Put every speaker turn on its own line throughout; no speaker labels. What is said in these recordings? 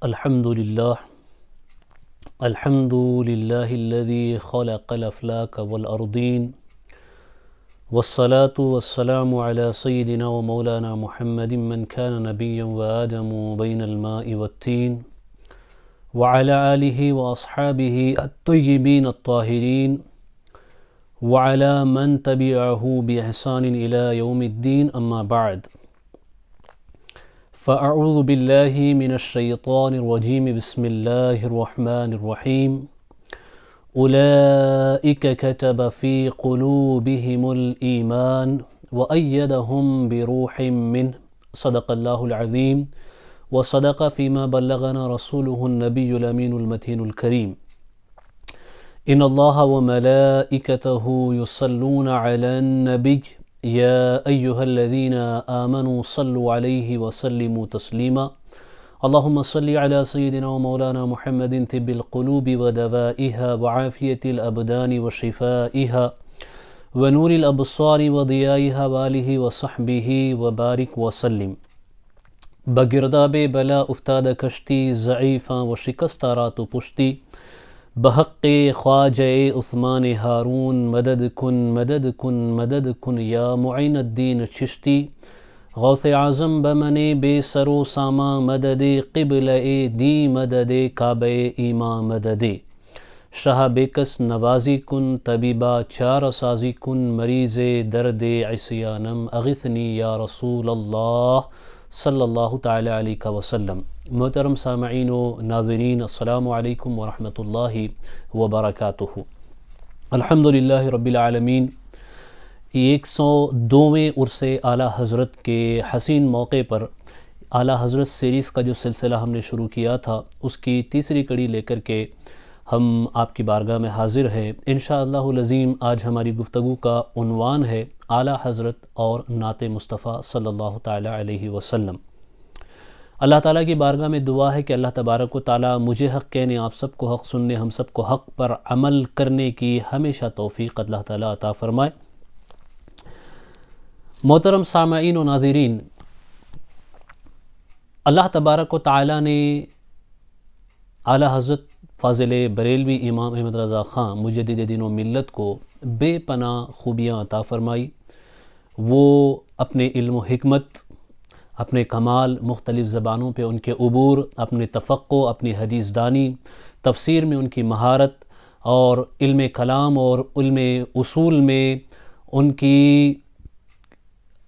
الحمد لله الذي خلق الأفلاك والأرضين والصلاة والسلام على سيدنا ومولانا محمد من كان نبيا وآدم بين الماء والتين وعلى آله وأصحابه الطيبين الطاهرين وعلى من تبعه بإحسان إلى يوم الدين أما بعد فأعوذ بالله من الشيطان الرجيم بسم الله الرحمن الرحيم أولئك كتب في قلوبهم الإيمان وأيدهم بروح منه صدق الله العظيم وصدق فيما بلغنا رسوله النبي الأمين المتين الكريم إن الله وملائكته يصلون على النبي يا أيها الذين آمنوا صلوا عليه وسلموا تسليما اللهم صل على سيدنا ومولانا محمد طب القلوب ودوائها وعافية الأبدان وشفائها ونور الأبصار وضيائها وآله وصحبه وبارك وسلم بگرداب بلا افتاد کشتی ضعیفاں و شکستہ رات و پشتی بحق خواجہ عثمان ہارون مدد کن یا معین الدین چشتی غوث اعظم بمن بے سر و ساما مدد قبل دی مدد کعبہ ایماں مدد شاہ بیکس نوازی کن طبیبہ چار سازی کن مریض درد عصیانم اغثنی یا رسول اللہ صلی اللہ تعالی علیہ وسلم۔ محترم سامعین و ناظرین، السلام علیکم ورحمۃ اللہ وبرکاتہ۔ الحمدللہ رب العالمین۔ 102ویں عرس اعلیٰ حضرت کے حسین موقع پر اعلیٰ حضرت سیریز کا جو سلسلہ ہم نے شروع کیا تھا، اس کی تیسری کڑی لے کر کے ہم آپ کی بارگاہ میں حاضر ہیں۔ انشاءاللہ العظیم آج ہماری گفتگو کا عنوان ہے اعلیٰ حضرت اور نعت مصطفیٰ صلی اللہ تعالی علیہ وسلم۔ اللہ تعالیٰ کی بارگاہ میں دعا ہے کہ اللہ تبارک و تعالیٰ مجھے حق کہنے، آپ سب کو حق سننے، ہم سب کو حق پر عمل کرنے کی ہمیشہ توفیق اللہ تعالیٰ عطا فرمائے۔ محترم سامعین و ناظرین، اللہ تبارک و تعالیٰ نے اعلیٰ حضرت فاضل بریلوی امام احمد رضا خان مجدد دین و ملت کو بے پناہ خوبیاں عطا فرمائی۔ وہ اپنے علم و حکمت، اپنے کمال، مختلف زبانوں پہ ان کے عبور، اپنے تفقع، اپنی حدیث دانی، تفسیر میں ان کی مہارت، اور علم کلام اور علم اصول میں ان کی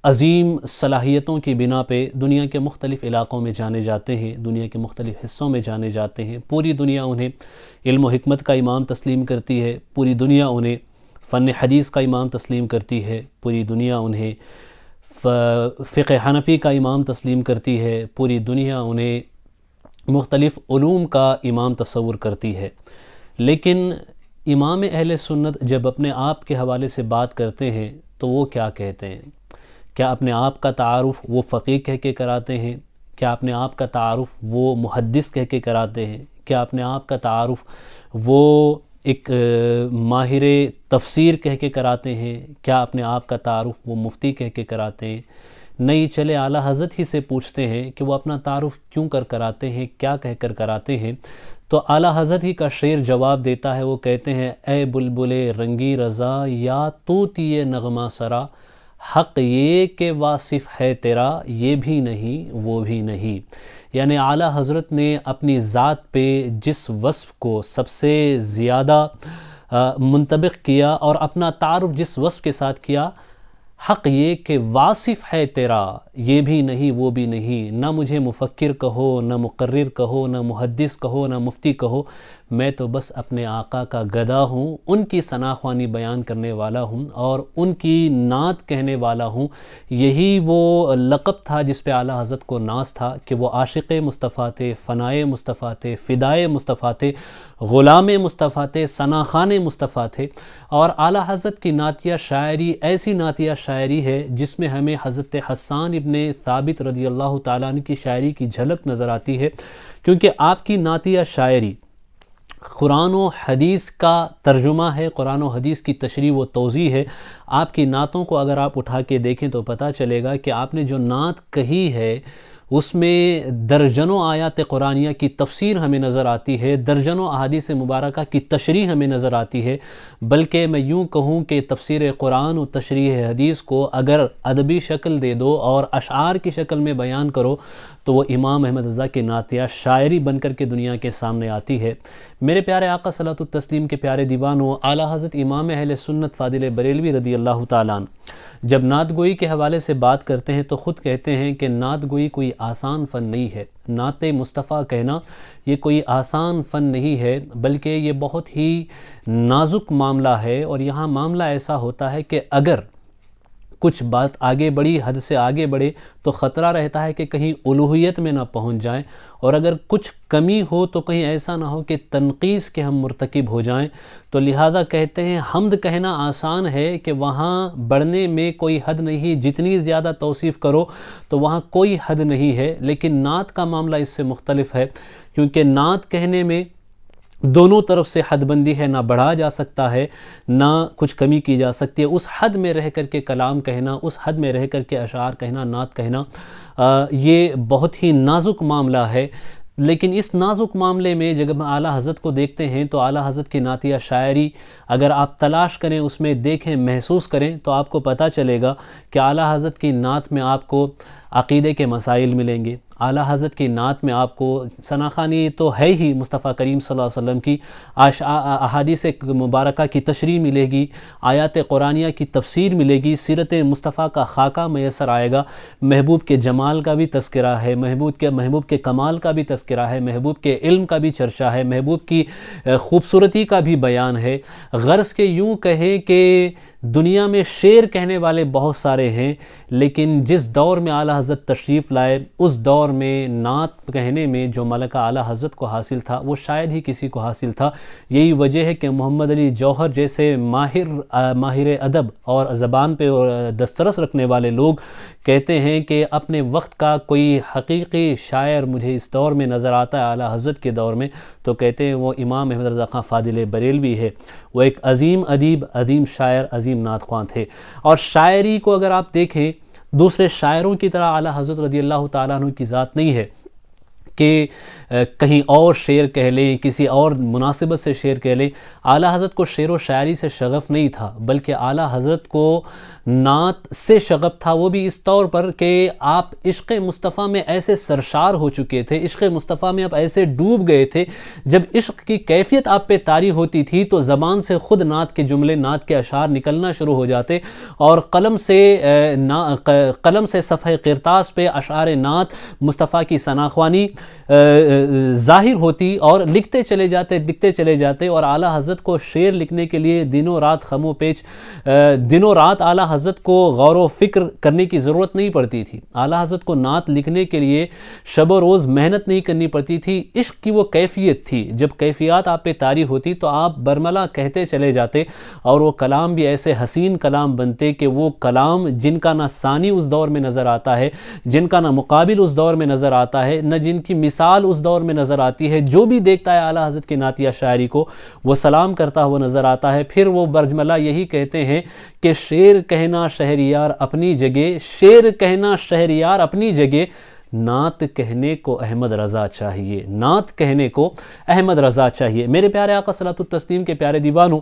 عظیم صلاحیتوں کی بنا پہ دنیا کے مختلف علاقوں میں جانے جاتے ہیں، دنیا کے مختلف حصوں میں جانے جاتے ہیں۔ پوری دنیا انہیں علم و حکمت کا امام تسلیم کرتی ہے، پوری دنیا انہیں فن حدیث کا امام تسلیم کرتی ہے، پوری دنیا انہیں فقہ حنفی کا امام تسلیم کرتی ہے، پوری دنیا انہیں مختلف علوم کا امام تصور کرتی ہے۔ لیکن امام اہل سنت جب اپنے آپ کے حوالے سے بات کرتے ہیں تو وہ کیا کہتے ہیں؟ کیا اپنے آپ کا تعارف وہ فقیہ کہہ کے کراتے ہیں؟ کیا اپنے آپ کا تعارف وہ محدث کہہ کے کراتے ہیں؟ کیا اپنے آپ کا تعارف وہ ایک ماہر تفسیر کہہ کے کراتے ہیں؟ کیا اپنے آپ کا تعارف وہ مفتی کہہ کے کراتے ہیں؟ نہیں، چلے اعلیٰ حضرت ہی سے پوچھتے ہیں کہ وہ اپنا تعارف کیوں کراتے ہیں، کیا کہہ کر کراتے ہیں؟ تو اعلیٰ حضرت ہی کا شعر جواب دیتا ہے۔ وہ کہتے ہیں، اے بلبل رنگی رضا یا طوطی نغمہ سرا، حق یہ کہ واصف ہے تیرا، یہ بھی نہیں وہ بھی نہیں۔ یعنی اعلیٰ حضرت نے اپنی ذات پہ جس وصف کو سب سے زیادہ منطبق کیا اور اپنا تعارف جس وصف کے ساتھ کیا، حق یہ کہ واصف ہے تیرا، یہ بھی نہیں وہ بھی نہیں۔ نہ مجھے مفکر کہو، نہ مقرر کہو، نہ محدث کہو، نہ مفتی کہو، میں تو بس اپنے آقا کا گدا ہوں، ان کی ثناخوانی بیان کرنے والا ہوں اور ان کی نعت کہنے والا ہوں۔ یہی وہ لقب تھا جس پہ اعلیٰ حضرت کو ناز تھا کہ وہ عاشق مصطفیٰ تھے، فنائے مصطفیٰ تھے، فدائے مصطفیٰ تھے، غلام مصطفیٰ تھے، ثناخوان مصطفیٰ تھے۔ اور اعلیٰ حضرت کی نعتیہ شاعری ایسی نعتیہ شاعری ہے جس میں ہمیں حضرت حسان ابن ثابت رضی اللہ تعالیٰ عنہ کی شاعری کی جھلک نظر آتی ہے، کیونکہ آپ کی نعتیہ شاعری قرآن و حدیث کا ترجمہ ہے، قرآن و حدیث کی تشریح و توضیح ہے۔ آپ کی نعتوں کو اگر آپ اٹھا کے دیکھیں تو پتہ چلے گا کہ آپ نے جو نعت کہی ہے اس میں درجنوں آیات قرآنیہ کی تفسیر ہمیں نظر آتی ہے، درجنوں احادیث مبارکہ کی تشریح ہمیں نظر آتی ہے، بلکہ میں یوں کہوں کہ تفسیر قرآن و تشریح حدیث کو اگر ادبی شکل دے دو اور اشعار کی شکل میں بیان کرو تو وہ امام احمد رضا کی نعتیہ شاعری بن کر کے دنیا کے سامنے آتی ہے۔ میرے پیارے آقا صلاۃ التسلیم کے پیارے دیوانوں، اعلیٰ حضرت امام اہل سنت فاضل بریلوی رضی اللہ تعالیٰ عنہ جب نعت گوئی کے حوالے سے بات کرتے ہیں تو خود کہتے ہیں کہ نعت گوئی کوئی آسان فن نہیں ہے، نعت مصطفیٰ کہنا یہ کوئی آسان فن نہیں ہے، بلکہ یہ بہت ہی نازک معاملہ ہے، اور یہاں معاملہ ایسا ہوتا ہے کہ اگر کچھ بات آگے بڑھی، حد سے آگے بڑھے تو خطرہ رہتا ہے کہ کہیں الوہیت میں نہ پہنچ جائیں، اور اگر کچھ کمی ہو تو کہیں ایسا نہ ہو کہ تنقیص کے ہم مرتکب ہو جائیں۔ تو لہذا کہتے ہیں حمد کہنا آسان ہے کہ وہاں بڑھنے میں کوئی حد نہیں، جتنی زیادہ توصیف کرو تو وہاں کوئی حد نہیں ہے، لیکن نعت کا معاملہ اس سے مختلف ہے، کیونکہ نعت کہنے میں دونوں طرف سے حد بندی ہے، نہ بڑھا جا سکتا ہے نہ کچھ کمی کی جا سکتی ہے۔ اس حد میں رہ کر کے کلام کہنا، اس حد میں رہ کر کے اشعار کہنا، نعت کہنا، یہ بہت ہی نازک معاملہ ہے۔ لیکن اس نازک معاملے میں جب ہم اعلیٰ حضرت کو دیکھتے ہیں تو اعلیٰ حضرت کی نعتیہ شاعری اگر آپ تلاش کریں، اس میں دیکھیں، محسوس کریں تو آپ کو پتہ چلے گا کہ اعلیٰ حضرت کی نعت میں آپ کو عقیدے کے مسائل ملیں گے، اعلیٰ حضرت کی نعت میں آپ کو ثناخوانی تو ہے ہی مصطفیٰ کریم صلی اللہ علیہ وسلم کی، احادیث مبارکہ کی تشریح ملے گی، آیات قرآنیہ کی تفسیر ملے گی، سیرت مصطفیٰ کا خاکہ میسر آئے گا، محبوب کے جمال کا بھی تذکرہ ہے، محبوب کے کمال کا بھی تذکرہ ہے، محبوب کے علم کا بھی چرچا ہے، محبوب کی خوبصورتی کا بھی بیان ہے۔ غرض کے یوں کہیں کہ دنیا میں شعر کہنے والے بہت سارے ہیں، لیکن جس دور میں اعلیٰ حضرت تشریف لائے اس دور میں نعت کہنے میں جو ملکہ اعلیٰ حضرت کو حاصل تھا وہ شاید ہی کسی کو حاصل تھا۔ یہی وجہ ہے کہ محمد علی جوہر جیسے ماہر ادب اور زبان پہ دسترس رکھنے والے لوگ کہتے ہیں کہ اپنے وقت کا کوئی حقیقی شاعر مجھے اس دور میں نظر آتا ہے اعلیٰ حضرت کے دور میں، تو کہتے ہیں وہ امام احمد رضا خان فاضل بریلوی ہے۔ وہ ایک عظیم ادیب، عظیم شاعر، عظیم نعت خواں تھے، اور شاعری کو اگر آپ دیکھیں دوسرے شاعروں کی طرح اعلیٰ حضرت رضی اللہ تعالیٰ عنہ کی ذات نہیں ہے کہ کہیں اور شعر کہہ لیں، کسی اور مناسبت سے شعر کہہ لیں۔ اعلیٰ حضرت کو شعر و شاعری سے شغف نہیں تھا، بلکہ اعلیٰ حضرت کو نعت سے شغف تھا، وہ بھی اس طور پر کہ آپ عشق مصطفیٰ میں ایسے سرشار ہو چکے تھے، عشق مصطفیٰ میں آپ ایسے ڈوب گئے تھے، جب عشق کی کیفیت آپ پہ طاری ہوتی تھی تو زبان سے خود نعت کے جملے، نعت کے اشعار نکلنا شروع ہو جاتے، اور قلم سے صفحہ قرطاس پہ اشعار نعت مصطفیٰ کی ثناخوانی ظاہر ہوتی، اور لکھتے چلے جاتے، اور اعلیٰ حضرت کو شعر لکھنے کے لیے دنوں رات خم و پیچ، دنوں رات اعلیٰ حضرت کو غور و فکر کرنے کی ضرورت نہیں پڑتی تھی۔ اعلیٰ حضرت کو نعت لکھنے کے لیے شب و روز محنت نہیں کرنی پڑتی تھی، عشق کی وہ کیفیت تھی، جب کیفیات آپ پہ طاری ہوتی تو آپ برملا کہتے چلے جاتے، اور وہ کلام بھی ایسے حسین کلام بنتے کہ وہ کلام جن کا نہ ثانی اس دور میں نظر آتا ہے، جن کا نہ مقابل اس دور میں نظر آتا ہے، نہ جن کی مثال اس دور میں نظر آتی ہے، جو بھی دیکھتا ہے اعلیٰ حضرت کی نعتیہ شاعری کو وہ سلام کرتا ہوا نظر آتا ہے۔ پھر وہ برجملہ یہی کہتے ہیں کہ شعر کہنا شہریار اپنی جگہ، شعر کہنا شہریار اپنی جگہ، نعت کہنے کو احمد رضا چاہیے، نعت کہنے کو احمد رضا چاہیے۔ میرے پیارے آقا صلاۃ التسلیم کے پیارے دیوانوں،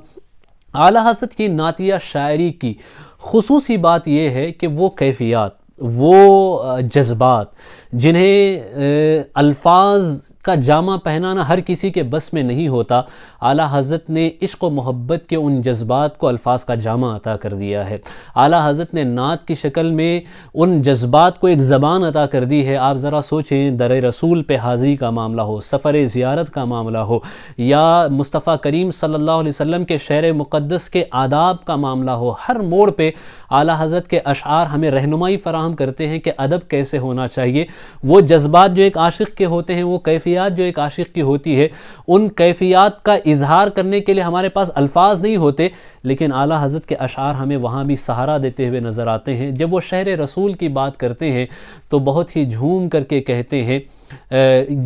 اعلیٰ حضرت کی نعتیہ شاعری کی خصوصی بات یہ ہے کہ وہ کیفیات، وہ جذبات جنہیں الفاظ کا جامہ پہنانا ہر کسی کے بس میں نہیں ہوتا، اعلیٰ حضرت نے عشق و محبت کے ان جذبات کو الفاظ کا جامہ عطا کر دیا ہے۔ اعلیٰ حضرت نے نعت کی شکل میں ان جذبات کو ایک زبان عطا کر دی ہے۔ آپ ذرا سوچیں، در رسول پہ حاضری کا معاملہ ہو، سفر زیارت کا معاملہ ہو، یا مصطفیٰ کریم صلی اللہ علیہ وسلم کے شہر مقدس کے آداب کا معاملہ ہو، ہر موڑ پہ اعلیٰ حضرت کے اشعار ہمیں رہنمائی فراہم کرتے ہیں کہ ادب کیسے ہونا چاہیے۔ وہ جذبات جو ایک عاشق کے ہوتے ہیں، وہ کیفیات جو ایک عاشق کی ہوتی ہے، ان کیفیات کا اظہار کرنے کے لیے ہمارے پاس الفاظ نہیں ہوتے، لیکن اعلیٰ حضرت کے اشعار ہمیں وہاں بھی سہارا دیتے ہوئے نظر آتے ہیں۔ جب وہ شہر رسول کی بات کرتے ہیں تو بہت ہی جھوم کر کے کہتے ہیں،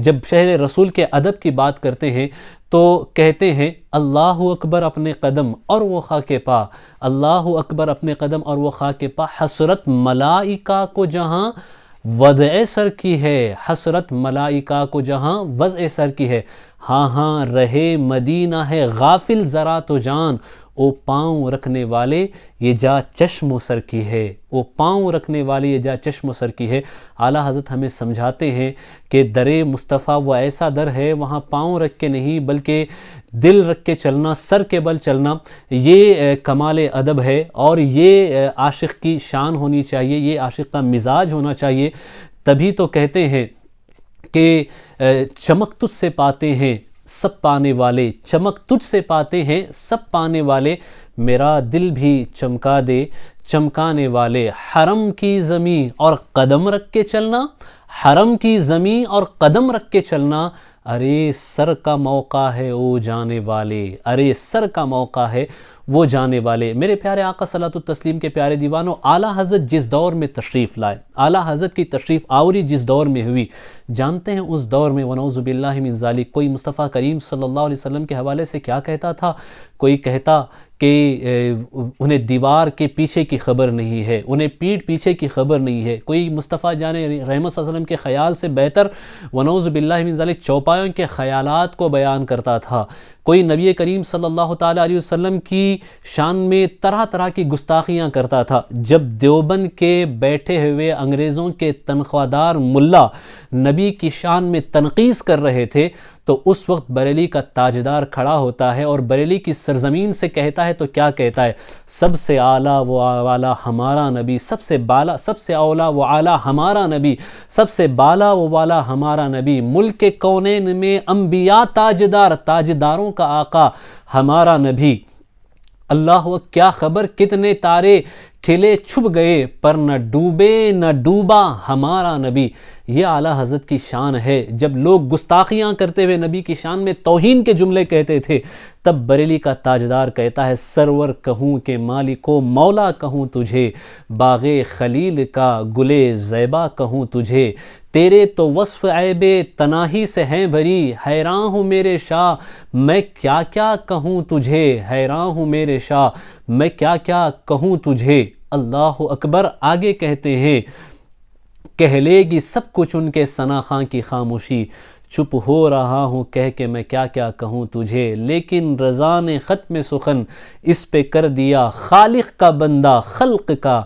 جب شہر رسول کے ادب کی بات کرتے ہیں تو کہتے ہیں اللہ اکبر اپنے قدم اور وہ خاک پا، اللہ اکبر اپنے قدم اور وہ خاک پا، حسرت ملائکہ کو جہاں وضع سر کی ہے، حسرت ملائکہ کو جہاں وضع سر کی ہے، ہاں ہاں رہے مدینہ ہے غافل ذرا تو جان، او پاؤں رکھنے والے یہ جا چشم و سر کی ہے، او پاؤں رکھنے والے یہ جا چشم و سر کی ہے۔ اعلیٰ حضرت ہمیں سمجھاتے ہیں کہ در مصطفیٰ وہ ایسا در ہے، وہاں پاؤں رکھ کے نہیں بلکہ دل رکھ کے چلنا، سر کے بل چلنا، یہ کمال ادب ہے، اور یہ عاشق کی شان ہونی چاہیے، یہ عاشق کا مزاج ہونا چاہیے۔ تبھی تو کہتے ہیں کہ چمک تجھ سے پاتے ہیں سب پانے والے، چمک تجھ سے پاتے ہیں سب پانے والے، میرا دل بھی چمکا دے چمکانے والے۔ حرم کی زمین اور قدم رکھ کے چلنا، حرم کی زمین اور قدم رکھ کے چلنا، ارے سر کا موقع ہے او جانے والے، ارے سر کا موقع ہے وہ جانے والے۔ میرے پیارے آقا صلاۃ التسلیم کے پیارے دیوانوں، اعلیٰ حضرت جس دور میں تشریف لائے، اعلیٰ حضرت کی تشریف آوری جس دور میں ہوئی، جانتے ہیں اس دور میں ونعوذ باللہ من ذالک کوئی مصطفیٰ کریم صلی اللہ علیہ وسلم کے حوالے سے کیا کہتا تھا؟ کوئی کہتا کہ انہیں دیوار کے پیچھے کی خبر نہیں ہے، انہیں پیٹھ پیچھے کی خبر نہیں ہے۔ کوئی مصطفیٰ جان رحمت صلی اللہ علیہ وسلم کے خیال سے بہتر ونعوذ باللہ من ذالک چوپایوں کے خیالات کو بیان کرتا تھا۔ کوئی نبی کریم صلی اللہ تعالیٰ علیہ وسلم کی شان میں طرح طرح کی گستاخیاں کرتا تھا۔ جب دیوبند کے بیٹھے ہوئے انگریزوں کے تنخواہ دار ملا نبی کی شان میں تنقیص کر رہے تھے تو اس وقت بریلی کا تاجدار کھڑا ہوتا ہے اور بریلی کی سرزمین سے کہتا ہے، تو کیا کہتا ہے؟ سب سے اعلیٰ و اعلیٰ ہمارا نبی، سب سے بالا، سب سے اولیٰ و اعلیٰ ہمارا نبی، سب سے بالا و والا ہمارا نبی، ملک کونین میں انبیاء تاجدار، تاجداروں کا آقا ہمارا نبی۔ اللہ کیا خبر کتنے تارے کھلے چھپ گئے پر نہ ڈوبے نہ ڈوبا ہمارا نبی۔ یہ اعلیٰ حضرت کی شان ہے۔ جب لوگ گستاخیاں کرتے ہوئے نبی کی شان میں توہین کے جملے کہتے تھے، تب بریلی کا تاجدار کہتا ہے، سرور کہوں کہ مالک و مولا کہوں تجھے، باغ خلیل کا گلے زیبا کہوں تجھے، تیرے تو وصف عیب تناہی سے ہیں بھری، حیران ہوں میرے شاہ میں کیا کیا کہوں تجھے، حیران ہوں میرے شاہ میں کیا کیا کہوں تجھے۔ اللہ اکبر۔ آگے کہتے ہیں، کہہ لے گی سب کچھ ان کے ثنا خاں کی خاموشی، چپ ہو رہا ہوں کہہ کے میں کیا کیا کہوں تجھے، لیکن رضا نے ختم سخن اس پہ کر دیا، خالق کا بندہ خلق کا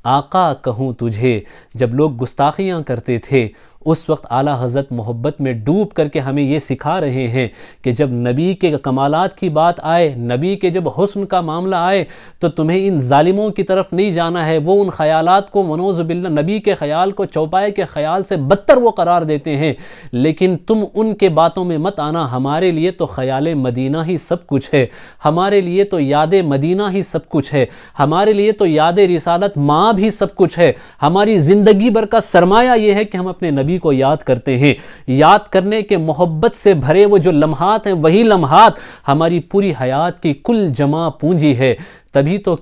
آقا کہوں تجھے۔ جب لوگ گستاخیاں کرتے تھے اس وقت اعلیٰ حضرت محبت میں ڈوب کر کے ہمیں یہ سکھا رہے ہیں کہ جب نبی کے کمالات کی بات آئے، نبی کے جب حسن کا معاملہ آئے، تو تمہیں ان ظالموں کی طرف نہیں جانا ہے۔ وہ ان خیالات کو ونعوذ باللہ نبی کے خیال کو چوپائے کے خیال سے بدتر وہ قرار دیتے ہیں، لیکن تم ان کے باتوں میں مت آنا۔ ہمارے لیے تو خیال مدینہ ہی سب کچھ ہے، ہمارے لیے تو یاد مدینہ ہی سب کچھ ہے، ہمارے لیے تو یاد رسالت ماں بھی سب کچھ ہے۔ ہماری زندگی بھر کا سرمایہ یہ ہے کہ ہم اپنے نبی کو یاد کرتے ہیں۔ یاد کرنے کے محبت سے بھرے وہ جو لمحات ہیں، وہی لمحات ہماری پوری حیات کی کل جمع پونجی ہے۔ تبھی تو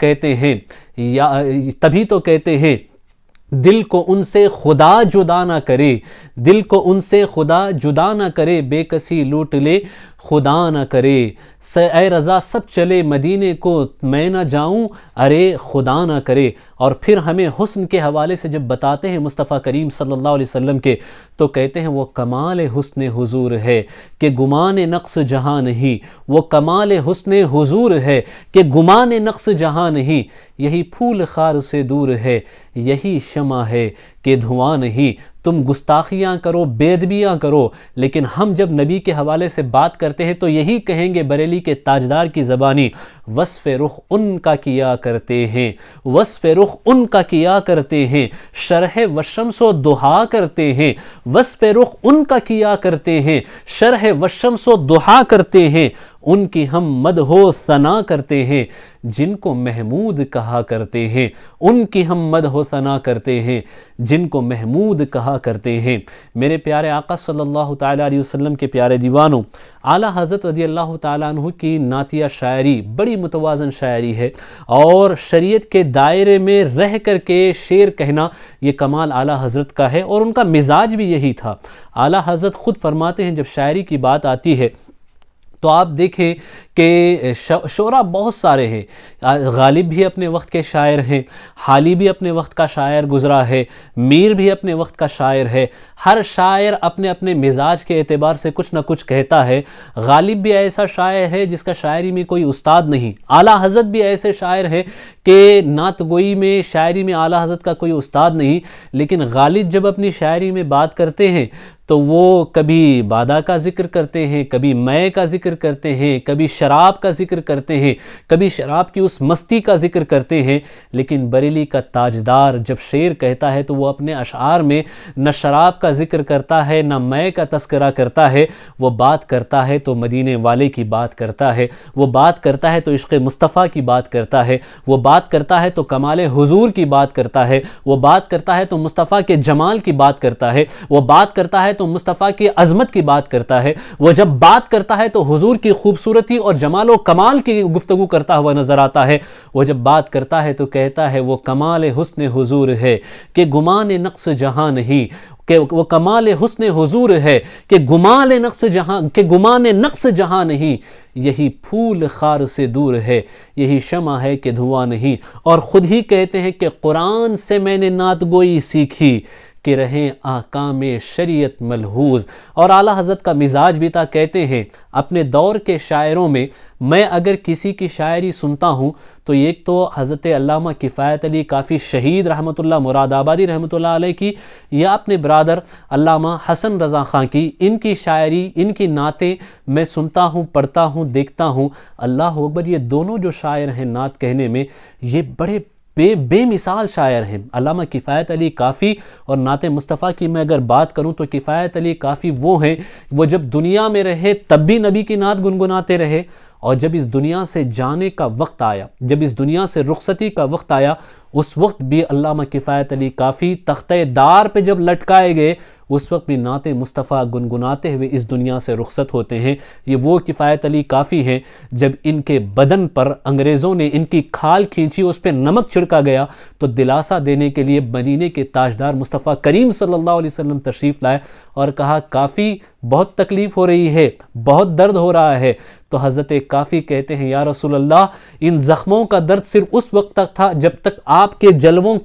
کہتے ہیں دل کو ان سے خدا جدا نہ کرے، دل کو ان سے خدا جدا نہ کرے، بے کسی لوٹ لے خدا نہ کرے، اے رضا سب چلے مدینے کو میں نہ جاؤں، ارے خدا نہ کرے۔ اور پھر ہمیں حسن کے حوالے سے جب بتاتے ہیں مصطفیٰ کریم صلی اللہ علیہ وسلم کے، تو کہتے ہیں وہ کمال حسن حضور ہے کہ گمان نقص جہاں نہیں، وہ کمال حسن حضور ہے کہ گمان نقص جہاں نہیں، یہی پھول خار سے دور ہے، یہی شمع ہے کہ دھواں نہیں۔ تم گستاخیاں کرو، بے ادبیاں کرو، لیکن ہم جب نبی کے حوالے سے بات کرتے ہیں تو یہی کہیں گے بریلی کے تاجدار کی زبانی، وصف رخ ان کا کیا کرتے ہیں، وصف رخ ان کا کیا کرتے ہیں، شرح والشمس و دحا کرتے ہیں، وصف رخ ان کا کیا کرتے ہیں، شرح والشمس و دحا کرتے ہیں، ان کی ہم مدح و ثنا کرتے ہیں، جن کو محمود کہا کرتے ہیں، ان کی ہم مدح و ثنا کرتے ہیں، جن کو محمود کہا کرتے ہیں۔ میرے پیارے آقا صلی اللہ تعالیٰ علیہ وسلم کے پیارے دیوانوں، اعلیٰ حضرت رضی اللہ تعالیٰ عنہ کی نعتیہ شاعری بڑی متوازن شاعری ہے، اور شریعت کے دائرے میں رہ کر کے شعر کہنا یہ کمال اعلیٰ حضرت کا ہے، اور ان کا مزاج بھی یہی تھا۔ اعلیٰ حضرت خود فرماتے ہیں جب شاعری کی بات آتی ہے تو آپ دیکھیں کہ شعراء بہت سارے ہیں. غالب بھی اپنے وقت کے شاعر ہیں، حالی بھی اپنے وقت کا شاعر گزرا ہے، میر بھی اپنے وقت کا شاعر ہے. ہر شاعر اپنے اپنے مزاج کے اعتبار سے کچھ نہ کچھ کہتا ہے. غالب بھی ایسا شاعر ہے جس کا شاعری میں کوئی استاد نہیں. اعلیٰ حضرت بھی ایسے شاعر ہیں کہ نعت گوئی میں، شاعری میں اعلیٰ حضرت کا کوئی استاد نہیں. لیکن غالب جب اپنی شاعری میں بات کرتے ہیں تو وہ کبھی بادا کا ذکر کرتے ہیں، کبھی مے کا ذکر کرتے ہیں، کبھی شراب کا ذکر کرتے ہیں، کبھی شراب کی اس مستی کا ذکر کرتے ہیں. لیکن بریلی کا تاجدار جب شعر کہتا ہے تو وہ اپنے اشعار میں نہ شراب کا ذکر کرتا ہے، نہ مے کا تذکرہ کرتا ہے. وہ بات کرتا ہے تو مدینے والے کی بات کرتا ہے، وہ بات کرتا ہے تو عشق مصطفیٰ کی بات کرتا ہے، وہ بات کرتا ہے تو کمال حضور کی بات کرتا ہے، وہ بات کرتا ہے تو مصطفیٰ کے جمال کی بات کرتا ہے، وہ بات کرتا ہے تو مصطفیٰ کی عظمت کی بات کرتا ہے. وہ جب بات کرتا ہے تو حضور کی خوبصورتی اور جمال و کمال کی گفتگو کرتا ہوا نظر آتا ہے. وہ جب بات کرتا ہے تو کہتا ہے وہ کمال حسن حضور ہے کہ گمان نقص جہاں نہیں، کہ وہ کمال حسن حضور ہے کہ گمان نقص جہاں نہیں. یہی پھول خار سے دور ہے، یہی شمع ہے کہ دھواں نہیں. اور خود ہی کہتے ہیں کہ قرآن سے میں نے نعت گوئی سیکھی کہ رہیں احکام شریعت ملحوظ. اور اعلیٰ حضرت کا مزاج بھی تھا. کہتے ہیں اپنے دور کے شاعروں میں میں اگر کسی کی شاعری سنتا ہوں تو ایک تو حضرت علامہ کفایت علی کافی شہید رحمۃ اللہ مراد آبادی رحمۃ اللہ علیہ کی، یا اپنے برادر علامہ حسن رضا خان کی، ان کی شاعری، ان کی نعتیں میں سنتا ہوں، پڑھتا ہوں، دیکھتا ہوں. اللہ اکبر، یہ دونوں جو شاعر ہیں نعت کہنے میں، یہ بڑے بے مثال شاعر ہیں. علامہ کفایت علی کافی اور نعت مصطفیٰ کی میں اگر بات کروں تو کفایت علی کافی وہ ہیں، وہ جب دنیا میں رہے تب بھی نبی کی نعت گنگناتے رہے، اور جب اس دنیا سے جانے کا وقت آیا، جب اس دنیا سے رخصتی کا وقت آیا، اس وقت بھی علامہ کفایت علی کافی تختہ دار پہ جب لٹکائے گئے، اس وقت بھی نعت مصطفیٰ گنگناتے ہوئے اس دنیا سے رخصت ہوتے ہیں. یہ وہ کفایت علی کافی ہیں جب ان کے بدن پر انگریزوں نے ان کی کھال کھینچی، اس پہ نمک چھڑکا گیا تو دلاسا دینے کے لیے مدینے کے تاجدار مصطفیٰ کریم صلی اللہ علیہ وسلم تشریف لائے اور کہا کافی بہت تکلیف ہو رہی ہے، بہت درد ہو رہا ہے. تو حضرت کافی کہتے ہیں یا رسول اللہ، ان زخموں کا درد صرف اس وقت تک تھا جب تک آپ کے جلووں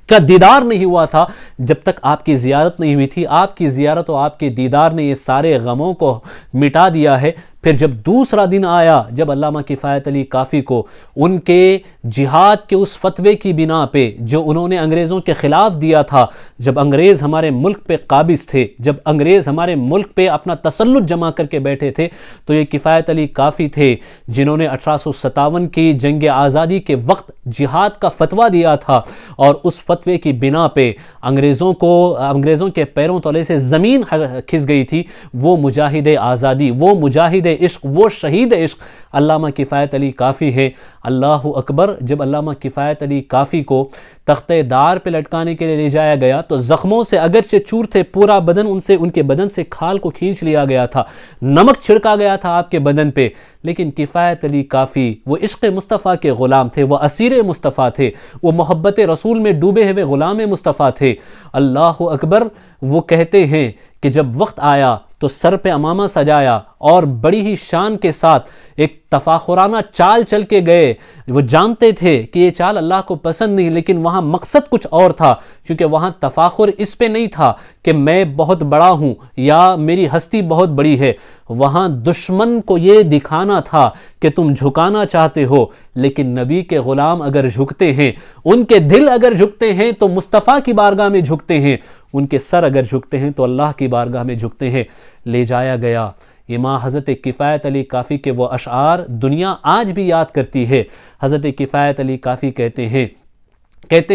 کا دیدار نہیں ہوا تھا، جب تک آپ کی زیارت نہیں ہوئی تھی. آپ کی زیارت و آپ کے دیدار نے یہ سارے غموں کو مٹا دیا ہے. پھر جب دوسرا دن آیا، جب علامہ کفایت علی کافی کو ان کے جہاد کے اس فتوے کی بنا پہ جو انہوں نے انگریزوں کے خلاف دیا تھا، جب انگریز ہمارے ملک پہ قابض تھے، جب انگریز ہمارے ملک پہ اپنا تسلط جمع کر کے بیٹھے تھے، تو یہ کفایت علی کافی تھے جنہوں نے 1857 کی جنگ آزادی کے وقت جہاد کا فتویٰ دیا تھا. اور اس فتوے کی بنا پہ انگریزوں کے پیروں تلے سے زمین کھس گئی تھی. وہ مجاہد آزادی، وہ مجاہد عشق، وہ شہید عشق علامہ کفایت علی کافی ہے. اللہ اکبر، جب علامہ کفایت علی کافی کو تختہ دار پہ لٹکانے کے لیے لے جایا گیا تو زخموں سے اگرچہ چور تھے، پورا بدن ان کے بدن سے کھال کو کھینچ لیا گیا تھا، نمک چھڑکا گیا تھا آپ کے بدن پہ، لیکن کفایت علی کافی وہ عشق مصطفیٰ کے غلام تھے، وہ اسیر مصطفیٰ تھے، وہ محبت رسول میں ڈوبے ہوئے غلام مصطفیٰ تھے. اللہ اکبر. وہ کہتے ہیں کہ جب وقت آیا تو سر پہ امامہ سجایا اور بڑی ہی شان کے ساتھ ایک تفاخرانہ چال چل کے گئے. وہ جانتے تھے کہ یہ چال اللہ کو پسند نہیں، لیکن وہاں مقصد کچھ اور تھا، کیونکہ وہاں تفاخر اس پہ نہیں تھا کہ میں بہت بڑا ہوں یا میری ہستی بہت بڑی ہے. وہاں دشمن کو یہ دکھانا تھا کہ تم جھکانا چاہتے ہو، لیکن نبی کے غلام اگر جھکتے ہیں، ان کے دل اگر جھکتے ہیں تو مصطفیٰ کی بارگاہ میں جھکتے ہیں، ان کے سر اگر جھکتے ہیں تو اللہ کی بارگاہ میں جھکتے ہیں. لے جایا گیا. امام حضرت کفایت علی کافی کے وہ اشعار دنیا آج بھی یاد کرتی ہے. حضرت کفایت علی کافی کہتے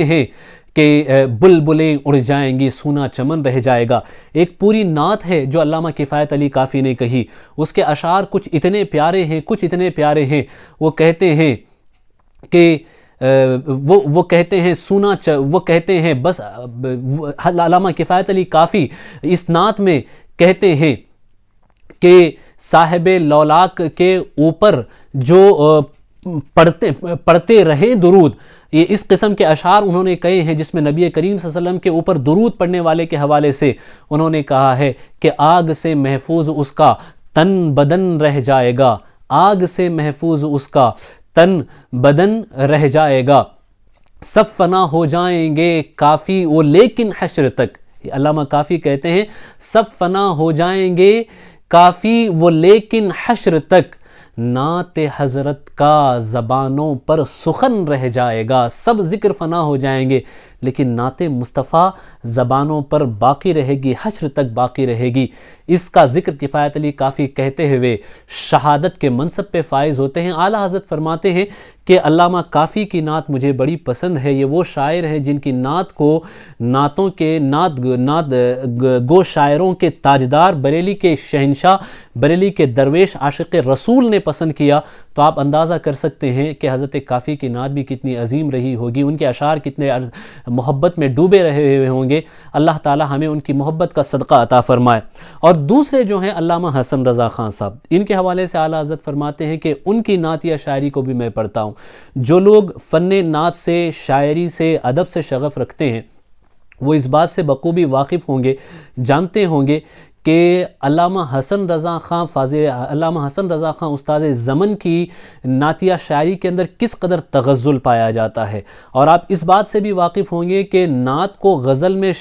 ہیں کہ بلبلیں اڑ جائیں گی، سونا چمن رہ جائے گا. ایک پوری نعت ہے جو علامہ کفایت علی کافی نے کہی. اس کے اشعار کچھ اتنے پیارے ہیں. وہ کہتے ہیں کہ وہ کہتے ہیں بس علامہ کفایت علی کافی اس نعت میں کہتے ہیں کہ صاحب لولاک کے اوپر جو پڑھتے رہے درود. یہ اس قسم کے اشعار انہوں نے کہے ہیں جس میں نبی کریم صلی اللہ علیہ وسلم کے اوپر درود پڑھنے والے کے حوالے سے انہوں نے کہا ہے کہ آگ سے محفوظ اس کا تن بدن رہ جائے گا، آگ سے محفوظ اس کا تن بدن رہ جائے گا، سب فنا ہو جائیں گے کافی وہ لیکن حشر تک. علامہ کافی کہتے ہیں سب فنا ہو جائیں گے کافی وہ لیکن حشر تک، نعت حضرت کا زبانوں پر سخن رہ جائے گا. سب ذکر فنا ہو جائیں گے لیکن نعت مصطفیٰ زبانوں پر باقی رہے گی، حشر تک باقی رہے گی. اس کا ذکر کفایت علی کافی کہتے ہوئے شہادت کے منصب پہ فائز ہوتے ہیں. اعلیٰ حضرت فرماتے ہیں کہ علامہ کافی کی نعت مجھے بڑی پسند ہے. یہ وہ شاعر ہیں جن کی نعت کو نعتوں کے نعت گو شاعروں کے تاجدار، بریلی کے شہنشاہ، بریلی کے درویش عاشق رسول نے پسند کیا. تو آپ اندازہ کر سکتے ہیں کہ حضرت کافی کی نعت بھی کتنی عظیم رہی ہوگی، ان کے اشعار کتنے محبت میں ڈوبے رہے ہوئے ہوں گے. اللہ تعالی ہمیں ان کی محبت کا صدقہ عطا فرمائے. اور دوسرے جو ہیں علامہ حسن رضا خان صاحب، ان کے حوالے سے اعلیٰ حضرت فرماتے ہیں کہ ان کی نعتیہ شاعری کو بھی میں پڑھتا ہوں. جو لوگ فن نعت سے، شاعری سے، ادب سے شغف رکھتے ہیں وہ اس بات سے بخوبی واقف ہوں گے، جانتے ہوں گے کہ علامہ حسن رضا خان استاد زمن کی نعتیہ شاعری کے اندر کس قدر تغزل پایا جاتا ہے. اور آپ اس بات سے بھی واقف ہوں گے کہ نعت کو غزل میں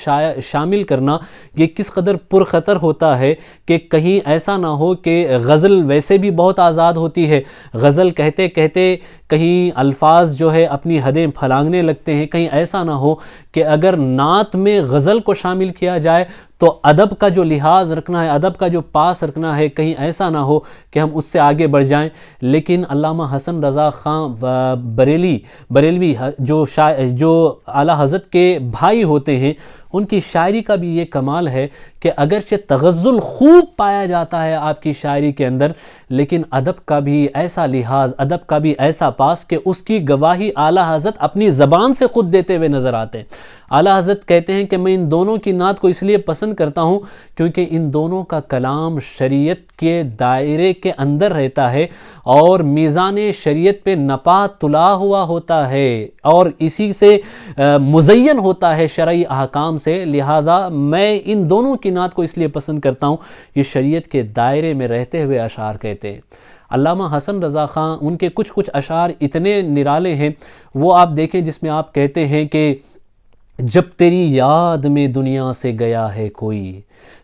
شامل کرنا یہ کس قدر پرخطر ہوتا ہے کہ کہیں ایسا نہ ہو کہ غزل ویسے بھی بہت آزاد ہوتی ہے، غزل کہتے کہتے کہیں الفاظ جو ہے اپنی حدیں پھلانگنے لگتے ہیں. کہیں ایسا نہ ہو کہ اگر نعت میں غزل کو شامل کیا جائے تو ادب کا جو لحاظ رکھنا ہے، ادب کا جو پاس رکھنا ہے، کہیں ایسا نہ ہو کہ ہم اس سے آگے بڑھ جائیں. لیکن علامہ حسن رضا خان بریلوی جو اعلیٰ حضرت کے بھائی ہوتے ہیں، ان کی شاعری کا بھی یہ کمال ہے کہ اگرچہ تغزل خوب پایا جاتا ہے آپ کی شاعری کے اندر، لیکن ادب کا بھی ایسا لحاظ، ادب کا بھی ایسا پاس کہ اس کی گواہی اعلیٰ حضرت اپنی زبان سے خود دیتے ہوئے نظر آتے ہیں. اعلیٰ حضرت کہتے ہیں کہ میں ان دونوں کی نعت کو اس لیے پسند کرتا ہوں کیونکہ ان دونوں کا کلام شریعت کے دائرے کے اندر رہتا ہے اور میزان شریعت پہ نپا تلا ہوا ہوتا ہے اور اسی سے مزین ہوتا ہے شرعی احکام سے. لہذا میں ان دونوں کی نعت کو اس لیے پسند کرتا ہوں، یہ شریعت کے دائرے میں رہتے ہوئے اشعار کہتے ہیں. علامہ حسن رضا خان ان کے کچھ اشعار اتنے نرالے ہیں، وہ آپ دیکھیں جس میں آپ کہتے ہیں کہ جب تیری یاد میں دنیا سے گیا ہے کوئی،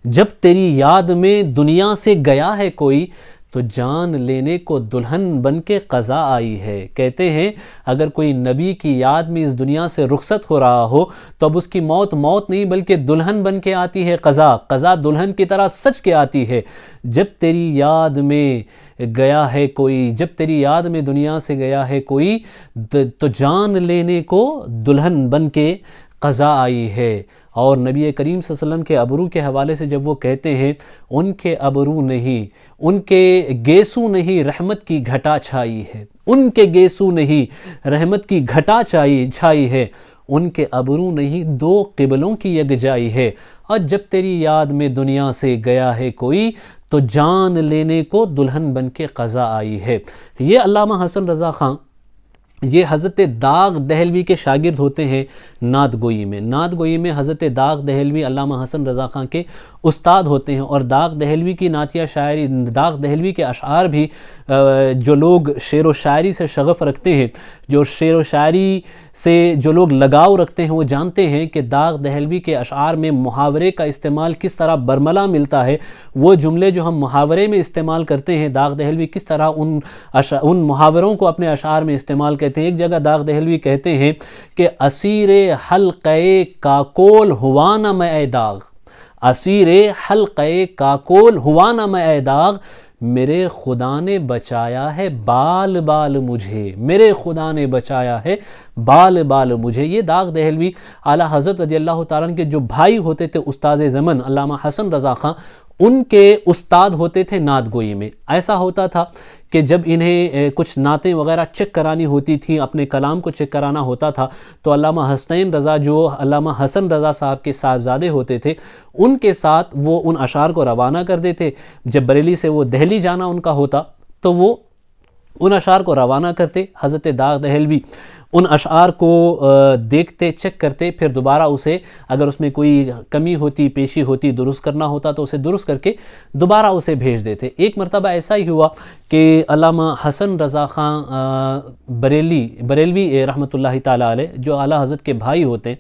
جب تیری یاد میں دنیا سے گیا ہے کوئی، تو جان لینے کو دلہن بن کے قضا آئی ہے. کہتے ہیں اگر کوئی نبی کی یاد میں اس دنیا سے رخصت ہو رہا ہو تو اب اس کی موت نہیں بلکہ دلہن بن کے آتی ہے، قضا دلہن کی طرح سچ کے آتی ہے. جب تیری یاد میں گیا ہے کوئی، جب تیری یاد میں دنیا سے گیا ہے کوئی، تو جان لینے کو دلہن بن کے قضا آئی ہے. اور نبی کریم صلی اللہ علیہ وسلم کے ابرو کے حوالے سے جب وہ کہتے ہیں ان کے ابرو نہیں، ان کے گیسو نہیں، رحمت کی گھٹا چھائی ہے، ان کے گیسو نہیں، رحمت کی گھٹا چھائی ہے، ان کے ابرو نہیں، دو قبلوں کی یکجائی ہے. اور جب تیری یاد میں دنیا سے گیا ہے کوئی تو جان لینے کو دلہن بن کے قضا آئی ہے. یہ علامہ حسن رضا خان یہ حضرت داغ دہلوی کے شاگرد ہوتے ہیں نعت گوئی میں حضرت داغ دہلوی علامہ حسن رضا خان کے استاد ہوتے ہیں. اور داغ دہلوی کی نعتیہ شاعری، داغ دہلوی کے اشعار بھی جو لوگ شعر و شاعری سے شغف رکھتے ہیں، جو شعر و شاعری سے جو لوگ لگاؤ رکھتے ہیں، وہ جانتے ہیں کہ داغ دہلوی کے اشعار میں محاورے کا استعمال کس طرح برملا ملتا ہے. وہ جملے جو ہم محاورے میں استعمال کرتے ہیں، داغ دہلوی کس طرح ان محاوروں کو اپنے اشعار میں استعمال کرتے ہیں. ایک جگہ داغ دہلوی کہتے ہیں کہ اسیر حلقے کاکول ہوا نہ میں اے داغ، اسیر حلقے کاکول ہوا نہ میں اے داغ، میرے خدا نے بچایا ہے بال بال مجھے، میرے خدا نے بچایا ہے بال بال مجھے. یہ داغ دہلوی اعلیٰ حضرت رضی اللہ تعالیٰ عنہ کے جو بھائی ہوتے تھے استاد زمن علامہ حسن رضا خان، ان کے استاد ہوتے تھے نعت گوئی میں. ایسا ہوتا تھا کہ جب انہیں کچھ نعتیں وغیرہ چیک کرانی ہوتی تھیں، اپنے کلام کو چیک کرانا ہوتا تھا، تو علامہ حسنین رضا جو علامہ حسن رضا صاحب کے صاحبزادے ہوتے تھے، ان کے ساتھ وہ ان اشعار کو روانہ کر دیتے. جب بریلی سے وہ دہلی جانا ان کا ہوتا تو وہ ان اشعار کو روانہ کرتے. حضرت داغ دہلوی ان اشعار کو دیکھتے، چیک کرتے، پھر دوبارہ اسے اگر اس میں کوئی کمی ہوتی، پیشی ہوتی، درست کرنا ہوتا تو اسے درست کر کے دوبارہ اسے بھیج دیتے۔ ایک مرتبہ ایسا ہی ہوا کہ علامہ حسن رضا خان بریلوی رحمۃ اللہ تعالیٰ علیہ، جو اعلیٰ حضرت کے بھائی ہوتے ہیں،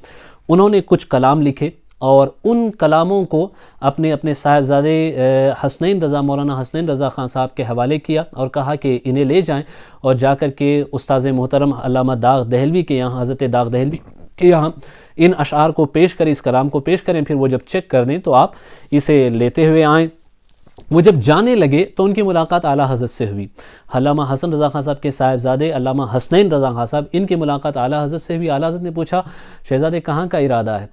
انہوں نے کچھ کلام لکھے اور ان کلاموں کو اپنے صاحبزادے حسنین رضا، مولانا حسنین رضا خان صاحب کے حوالے کیا اور کہا کہ انہیں لے جائیں اور جا کر کے استاذ محترم علامہ داغ دہلوی کے یہاں، حضرت داغ دہلوی کے یہاں ان اشعار کو پیش کریں، اس کلام کو پیش کریں، پھر وہ جب چیک کر دیں تو آپ اسے لیتے ہوئے آئیں۔ وہ جب جانے لگے تو ان کی ملاقات اعلیٰ حضرت سے ہوئی۔ علامہ حسن رضا خان صاحب کے صاحبزادے علامہ حسنین رضا خان صاحب، ان کی ملاقات اعلیٰ حضرت سے ہوئی۔ اعلیٰ حضرت نے پوچھا شہزادے کہاں کا ارادہ ہے؟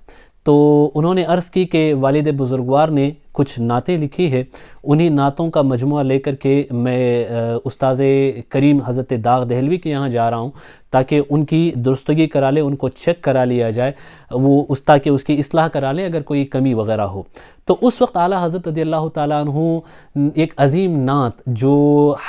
تو انہوں نے عرض کی کہ والد بزرگوار نے کچھ نعتیں لکھی ہے، انہی نعتوں کا مجموعہ لے کر کے میں استاذ کریم حضرت داغ دہلوی کے یہاں جا رہا ہوں تاکہ ان کی درستگی کرا لے، ان کو چیک کرا لیا جائے، وہ تاکہ اس کی اصلاح کرا لے اگر کوئی کمی وغیرہ ہو۔ تو اس وقت اعلیٰ حضرت رضی اللہ تعالیٰ عنہ ایک عظیم نعت جو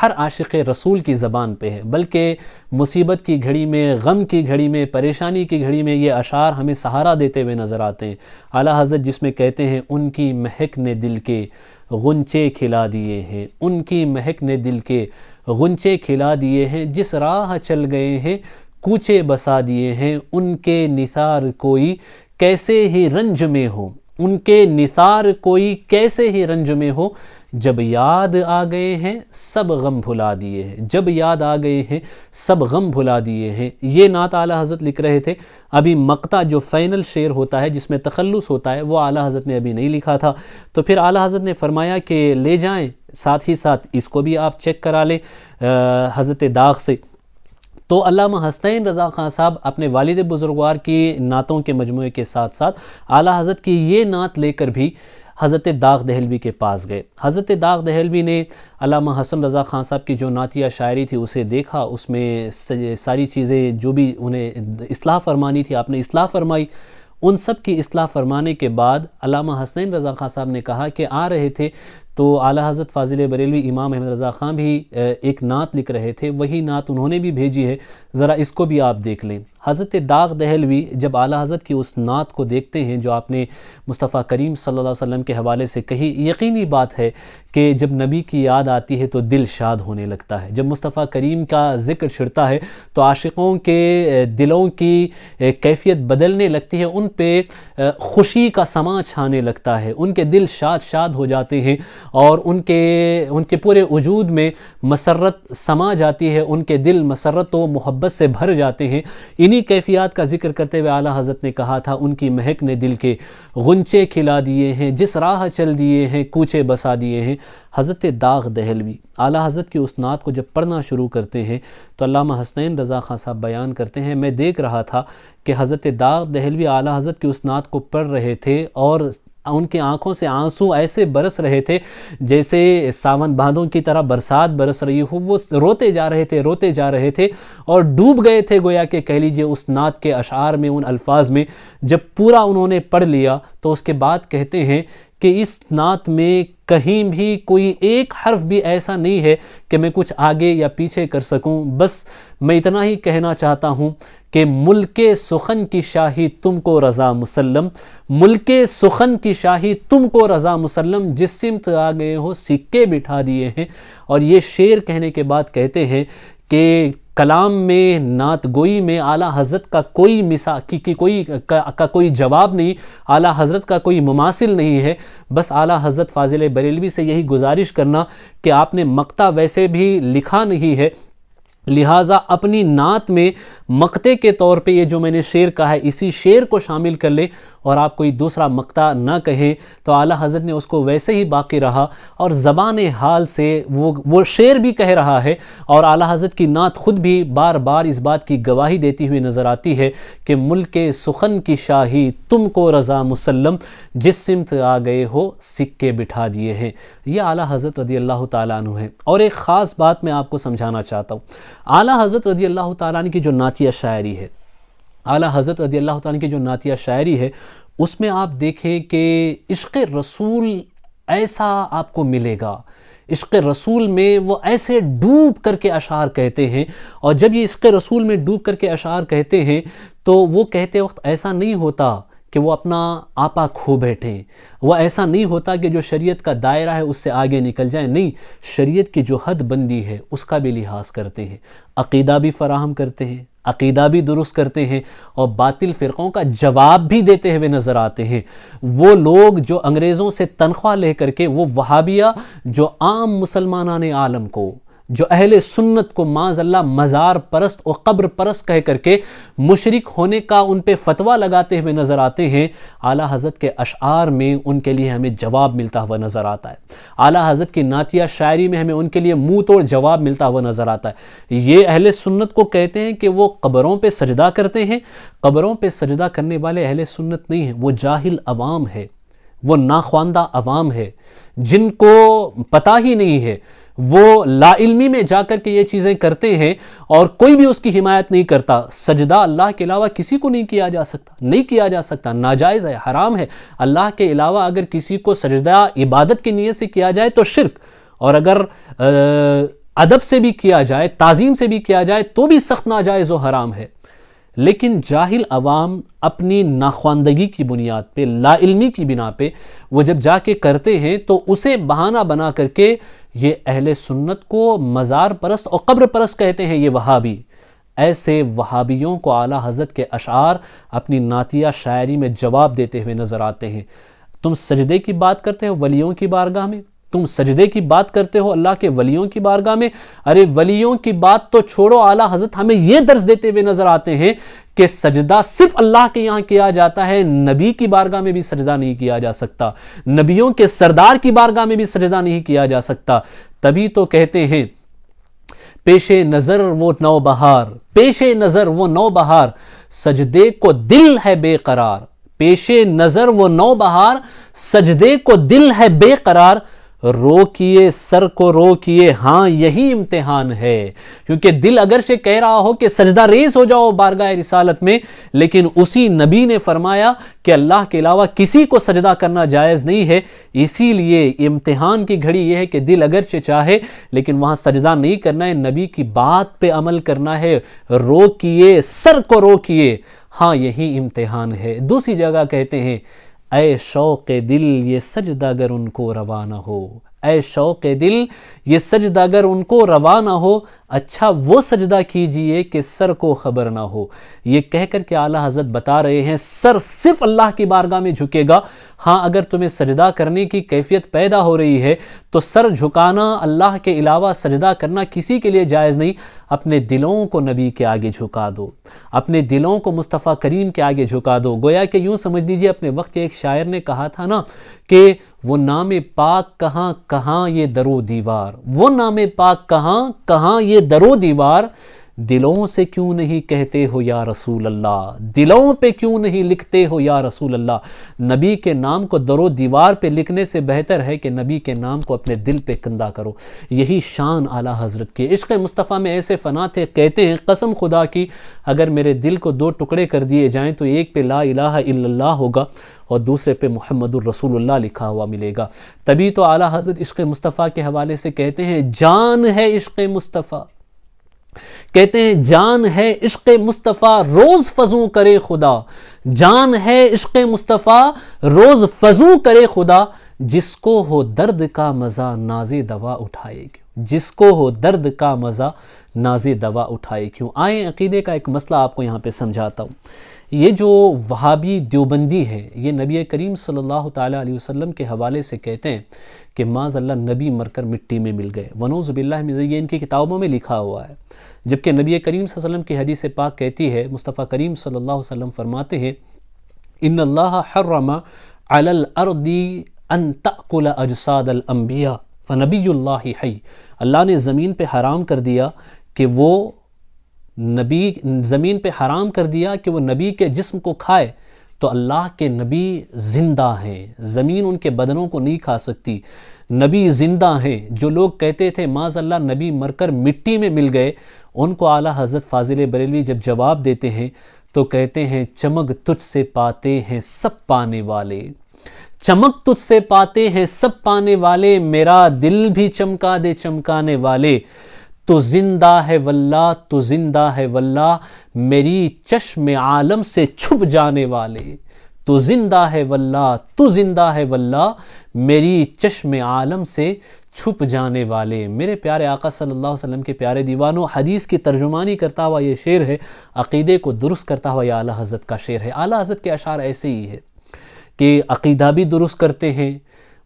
ہر عاشق رسول کی زبان پہ ہے، بلکہ مصیبت کی گھڑی میں، غم کی گھڑی میں، پریشانی کی گھڑی میں یہ اشعار ہمیں سہارا دیتے ہوئے نظر آتے ہیں۔ اعلیٰ حضرت جس میں کہتے ہیں ان کی مہک نے دل کے غنچے کھلا دیے ہیں، ان کی مہک نے دل کے غنچے کھلا دیے ہیں، جس راہ چل گئے ہیں کوچے بسا دیے ہیں، ان کے نثار کوئی کیسے ہی رنج میں ہو، ان کے نثار کوئی کیسے ہی رنج میں ہو، جب یاد آ گئے ہیں سب غم بھلا دیے ہیں، جب یاد آ گئے ہیں سب غم بھلا دیے ہیں۔ یہ نعت اعلیٰ حضرت لکھ رہے تھے۔ ابھی مقطع جو فائنل شعر ہوتا ہے جس میں تخلص ہوتا ہے وہ اعلیٰ حضرت نے ابھی نہیں لکھا تھا، تو پھر اعلیٰ حضرت نے فرمایا کہ لے جائیں، ساتھ ہی ساتھ اس کو بھی آپ چیک کرا لیں حضرت داغ سے۔ تو علامہ حسنین رضا خان صاحب اپنے والد بزرگوار کی نعتوں کے مجموعے کے ساتھ ساتھ اعلیٰ حضرت کی یہ نعت لے کر بھی حضرت داغ دہلوی کے پاس گئے۔ حضرت داغ دہلوی نے علامہ حسن رضا خان صاحب کی جو نعتیہ شاعری تھی اسے دیکھا، اس میں ساری چیزیں جو بھی انہیں اصلاح فرمانی تھی آپ نے اصلاح فرمائی۔ ان سب کی اصلاح فرمانے کے بعد علامہ حسنین رضا خان صاحب نے کہا کہ آ رہے تھے تو اعلیٰ حضرت فاضل بریلوی امام احمد رضا خان بھی ایک نعت لکھ رہے تھے، وہی نعت انہوں نے بھی بھیجی ہے، ذرا اس کو بھی آپ دیکھ لیں۔ حضرت داغ دہلوی جب اعلیٰ حضرت کی اس نعت کو دیکھتے ہیں جو آپ نے مصطفیٰ کریم صلی اللہ علیہ وسلم کے حوالے سے کہی، یقینی بات ہے کہ جب نبی کی یاد آتی ہے تو دل شاد ہونے لگتا ہے، جب مصطفیٰ کریم کا ذکر چھڑتا ہے تو عاشقوں کے دلوں کی کیفیت بدلنے لگتی ہے، ان پہ خوشی کا سما چھانے لگتا ہے، ان کے دل شاد ہو جاتے ہیں اور ان کے پورے وجود میں مسرت سما جاتی ہے، ان کے دل مسرت و محبت سے بھر جاتے ہیں۔ انہی کیفیات کا ذکر کرتے ہوئے اعلیٰ حضرت نے کہا تھا ان کی مہک نے دل کے غنچے کھلا دیے ہیں، جس راہ چل دیے ہیں کوچے بسا دیے ہیں۔ حضرت داغ دہلوی اعلیٰ حضرت کی اس نعت کو جب پڑھنا شروع کرتے ہیں تو علامہ حسنین رضا خان صاحب بیان کرتے ہیں میں دیکھ رہا تھا کہ حضرت داغ دہلوی اعلیٰ حضرت کی اس نعت کو پڑھ رہے تھے اور ان کی آنکھوں سے آنسو ایسے برس رہے تھے جیسے ساون باندھوں کی طرح برسات برس رہی ہو، وہ روتے جا رہے تھے اور ڈوب گئے تھے گویا کہ کہہ لیجئے اس نعت کے اشعار میں، ان الفاظ میں۔ جب پورا انہوں نے پڑھ لیا تو اس کے بعد کہتے ہیں کہ اس نعت میں کہیں بھی کوئی ایک حرف بھی ایسا نہیں ہے کہ میں کچھ آگے یا پیچھے کر سکوں، بس میں اتنا ہی کہنا چاہتا ہوں کہ ملک سخن کی شاہی تم کو رضا مسلم، ملک سخن کی شاہی تم کو رضا مسلم، جس سمت آ گئے ہو سکے بٹھا دیے ہیں۔ اور یہ شعر کہنے کے بعد کہتے ہیں کہ کلام میں، نعت گوئی میں اعلیٰ حضرت کا کوئی کوئی جواب نہیں، اعلیٰ حضرت کا کوئی مماثل نہیں ہے، بس اعلیٰ حضرت فاضل بریلوی سے یہی گزارش کرنا کہ آپ نے مقطع ویسے بھی لکھا نہیں ہے، لہٰذا اپنی نعت میں مقطع کے طور پہ یہ جو میں نے شعر کہا ہے اسی شعر کو شامل کر لیں اور آپ کوئی دوسرا مقطع نہ کہیں۔ تو اعلیٰ حضرت نے اس کو ویسے ہی باقی رہا اور زبان حال سے وہ شعر بھی کہہ رہا ہے، اور اعلیٰ حضرت کی نعت خود بھی بار بار اس بات کی گواہی دیتی ہوئی نظر آتی ہے کہ ملک سخن کی شاہی تم کو رضا مسلم، جس سمت آ گئے ہو سکے بٹھا دیے ہیں۔ یہ اعلیٰ حضرت رضی اللہ تعالیٰ عنہ ہے۔ اور ایک خاص بات میں آپ کو سمجھانا چاہتا ہوں، اعلیٰ حضرت رضی اللہ تعالیٰ عنہ کی جو نعتیہ شاعری ہے، اعلیٰ حضرت رضی اللہ تعالیٰ عنہ کی جو نعتیہ شاعری ہے اس میں آپ دیکھیں کہ عشق رسول ایسا آپ کو ملے گا، عشق رسول میں وہ ایسے ڈوب کر کے اشعار کہتے ہیں، اور جب یہ عشق رسول میں ڈوب کر کے اشعار کہتے ہیں تو وہ کہتے وقت ایسا نہیں ہوتا کہ وہ اپنا آپا کھو بیٹھیں، وہ ایسا نہیں ہوتا کہ جو شریعت کا دائرہ ہے اس سے آگے نکل جائیں، نہیں، شریعت کی جو حد بندی ہے اس کا بھی لحاظ کرتے ہیں، عقیدہ بھی فراہم کرتے ہیں، عقیدہ بھی درست کرتے ہیں، اور باطل فرقوں کا جواب بھی دیتے ہوئے نظر آتے ہیں۔ وہ لوگ جو انگریزوں سے تنخواہ لے کر کے، وہ وہابیہ جو عام مسلمانان عالم کو، جو اہل سنت کو معاذ اللہ مزار پرست اور قبر پرست کہہ کر کے مشرک ہونے کا ان پہ فتویٰ لگاتے ہوئے نظر آتے ہیں، اعلیٰ حضرت کے اشعار میں ان کے لیے ہمیں جواب ملتا ہوا نظر آتا ہے، اعلیٰ حضرت کی نعتیہ شاعری میں ہمیں ان کے لیے منہ توڑ جواب ملتا ہوا نظر آتا ہے۔ یہ اہل سنت کو کہتے ہیں کہ وہ قبروں پہ سجدہ کرتے ہیں، قبروں پہ سجدہ کرنے والے اہل سنت نہیں ہیں، وہ جاہل عوام ہے، وہ ناخواندہ عوام ہے، جن کو پتہ ہی نہیں ہے، وہ لا علمی میں جا کر کے یہ چیزیں کرتے ہیں اور کوئی بھی اس کی حمایت نہیں کرتا۔ سجدہ اللہ کے علاوہ کسی کو نہیں کیا جا سکتا، نہیں کیا جا سکتا، ناجائز ہے، حرام ہے۔ اللہ کے علاوہ اگر کسی کو سجدہ عبادت کی نیت سے کیا جائے تو شرک، اور اگر ادب سے بھی کیا جائے، تعظیم سے بھی کیا جائے تو بھی سخت ناجائز و حرام ہے۔ لیکن جاہل عوام اپنی ناخواندگی کی بنیاد پہ، لا علمی کی بنا پہ وہ جب جا کے کرتے ہیں تو اسے بہانہ بنا کر کے یہ اہل سنت کو مزار پرست اور قبر پرست کہتے ہیں، یہ وہابی۔ ایسے وہابیوں کو اعلیٰ حضرت کے اشعار اپنی نعتیہ شاعری میں جواب دیتے ہوئے نظر آتے ہیں۔ تم سجدے کی بات کرتے ہو ولیوں کی بارگاہ میں، تم سجدے کی بات کرتے ہو اللہ کے ولیوں کی بارگاہ میں، ارے ولیوں کی بات تو چھوڑو، اعلیٰ حضرت ہمیں یہ درس دیتے ہوئے نظر آتے ہیں کہ سجدہ صرف اللہ کے یہاں کیا جاتا ہے، نبی کی بارگاہ میں بھی سجدہ نہیں کیا جا سکتا، نبیوں کے سردار کی بارگاہ میں بھی سجدہ نہیں کیا جا سکتا۔ تبھی تو کہتے ہیں پیش نظر وہ نو بہار، پیش نظر وہ نو بہار، سجدے کو دل ہے بے قرار، پیش نظر وہ نو بہار، سجدے کو دل ہے بے قرار، روکیے سر کو روکیے، ہاں یہی امتحان ہے۔ کیونکہ دل اگرچہ کہہ رہا ہو کہ سجدہ ریز ہو جاؤ بارگاہ رسالت میں، لیکن اسی نبی نے فرمایا کہ اللہ کے علاوہ کسی کو سجدہ کرنا جائز نہیں ہے۔ اسی لیے امتحان کی گھڑی یہ ہے کہ دل اگرچہ چاہے لیکن وہاں سجدہ نہیں کرنا ہے، نبی کی بات پہ عمل کرنا ہے۔ روکیے سر کو روکیے، ہاں یہی امتحان ہے۔ دوسری جگہ کہتے ہیں اے شوق دل یہ سجدہ اگر ان کو روا نہ ہو، اے شوق دل یہ سجدہ اگر ان کو روا نہ ہو، اچھا وہ سجدہ کیجئے کہ سر کو خبر نہ ہو۔ یہ کہہ کر کے اعلیٰ حضرت بتا رہے ہیں سر صرف اللہ کی بارگاہ میں جھکے گا۔ ہاں اگر تمہیں سجدہ کرنے کی کیفیت پیدا ہو رہی ہے تو سر جھکانا، اللہ کے علاوہ سجدہ کرنا کسی کے لیے جائز نہیں۔ اپنے دلوں کو نبی کے آگے جھکا دو، اپنے دلوں کو مصطفیٰ کریم کے آگے جھکا دو۔ گویا کہ یوں سمجھ لیجیے، اپنے وقت کے ایک شاعر نے کہا تھا نا کہ وہ نام پاک کہاں کہاں یہ درو دیوار، وہ نام پاک کہاں کہاں یہ درو دیوار، دلوں سے کیوں نہیں کہتے ہو یا رسول اللہ، دلوں پہ کیوں نہیں لکھتے ہو یا رسول اللہ۔ نبی کے نام کو درو دیوار پہ لکھنے سے بہتر ہے کہ نبی کے نام کو اپنے دل پہ کندہ کرو۔ یہی شان اعلیٰ حضرت کی۔ عشق مصطفیٰ میں ایسے فنا تھے، کہتے ہیں قسم خدا کی اگر میرے دل کو دو ٹکڑے کر دیے جائیں تو ایک پہ لا الہ الا اللہ ہوگا اور دوسرے پہ محمد الرسول اللہ لکھا ہوا ملے گا۔ تبھی تو اعلیٰ حضرت عشق مصطفیٰ کے حوالے سے کہتے ہیں جان ہے عشق مصطفیٰ، کہتے ہیں جان ہے عشق مصطفیٰ روز فزوں کرے خدا، جان ہے عشق مصطفیٰ روز فزوں کرے خدا، جس کو ہو درد کا مزہ ناز دوا اٹھائے کیوں، جس کو ہو درد کا مزہ ناز دوا اٹھائے کیوں۔ آئیں عقیدے کا ایک مسئلہ آپ کو یہاں پہ سمجھاتا ہوں۔ یہ جو وہابی دیوبندی ہے یہ نبی کریم صلی اللہ تعالیٰ علیہ وسلم کے حوالے سے کہتے ہیں کہ معاذ اللہ نبی مر کر مٹی میں مل گئے، ونعوذ باللہ من ذالک، یہ ان کی کتابوں میں لکھا ہوا ہے۔ جبکہ نبی کریم صلی اللہ علیہ وسلم کی حدیث پاک کہتی ہے، مصطفیٰ کریم صلی اللہ علیہ وسلم فرماتے ہیں ان اللہ حرم علی الارض ان تأکل اجساد الانبیاء فنبی اللہ حی، اللہ نے زمین پہ حرام کر دیا کہ وہ نبی، زمین پہ حرام کر دیا کہ وہ نبی کے جسم کو کھائے، تو اللہ کے نبی زندہ ہیں، زمین ان کے بدنوں کو نہیں کھا سکتی، نبی زندہ ہیں۔ جو لوگ کہتے تھے معاذ اللہ نبی مر کر مٹی میں مل گئے، ان کو اعلیٰ حضرت فاضل بریلوی جب جواب دیتے ہیں تو کہتے ہیں چمک تجھ سے پاتے ہیں سب پانے والے، چمک تجھ سے پاتے ہیں سب پانے والے، میرا دل بھی چمکا دے چمکانے والے، تو زندہ ہے واللہ تو زندہ ہے واللہ میری چشم عالم سے چھپ جانے والے، تو زندہ ہے واللہ تو زندہ ہے واللہ میری چشم عالم سے چھپ جانے والے۔ میرے پیارے آقا صلی اللہ علیہ وسلم کے پیارے دیوانوں، حدیث کی ترجمانی کرتا ہوا یہ شعر ہے، عقیدے کو درست کرتا ہوا یہ اعلیٰ حضرت کا شعر ہے۔ اعلیٰ حضرت کے اشعار ایسے ہی ہے کہ عقیدہ بھی درست کرتے ہیں،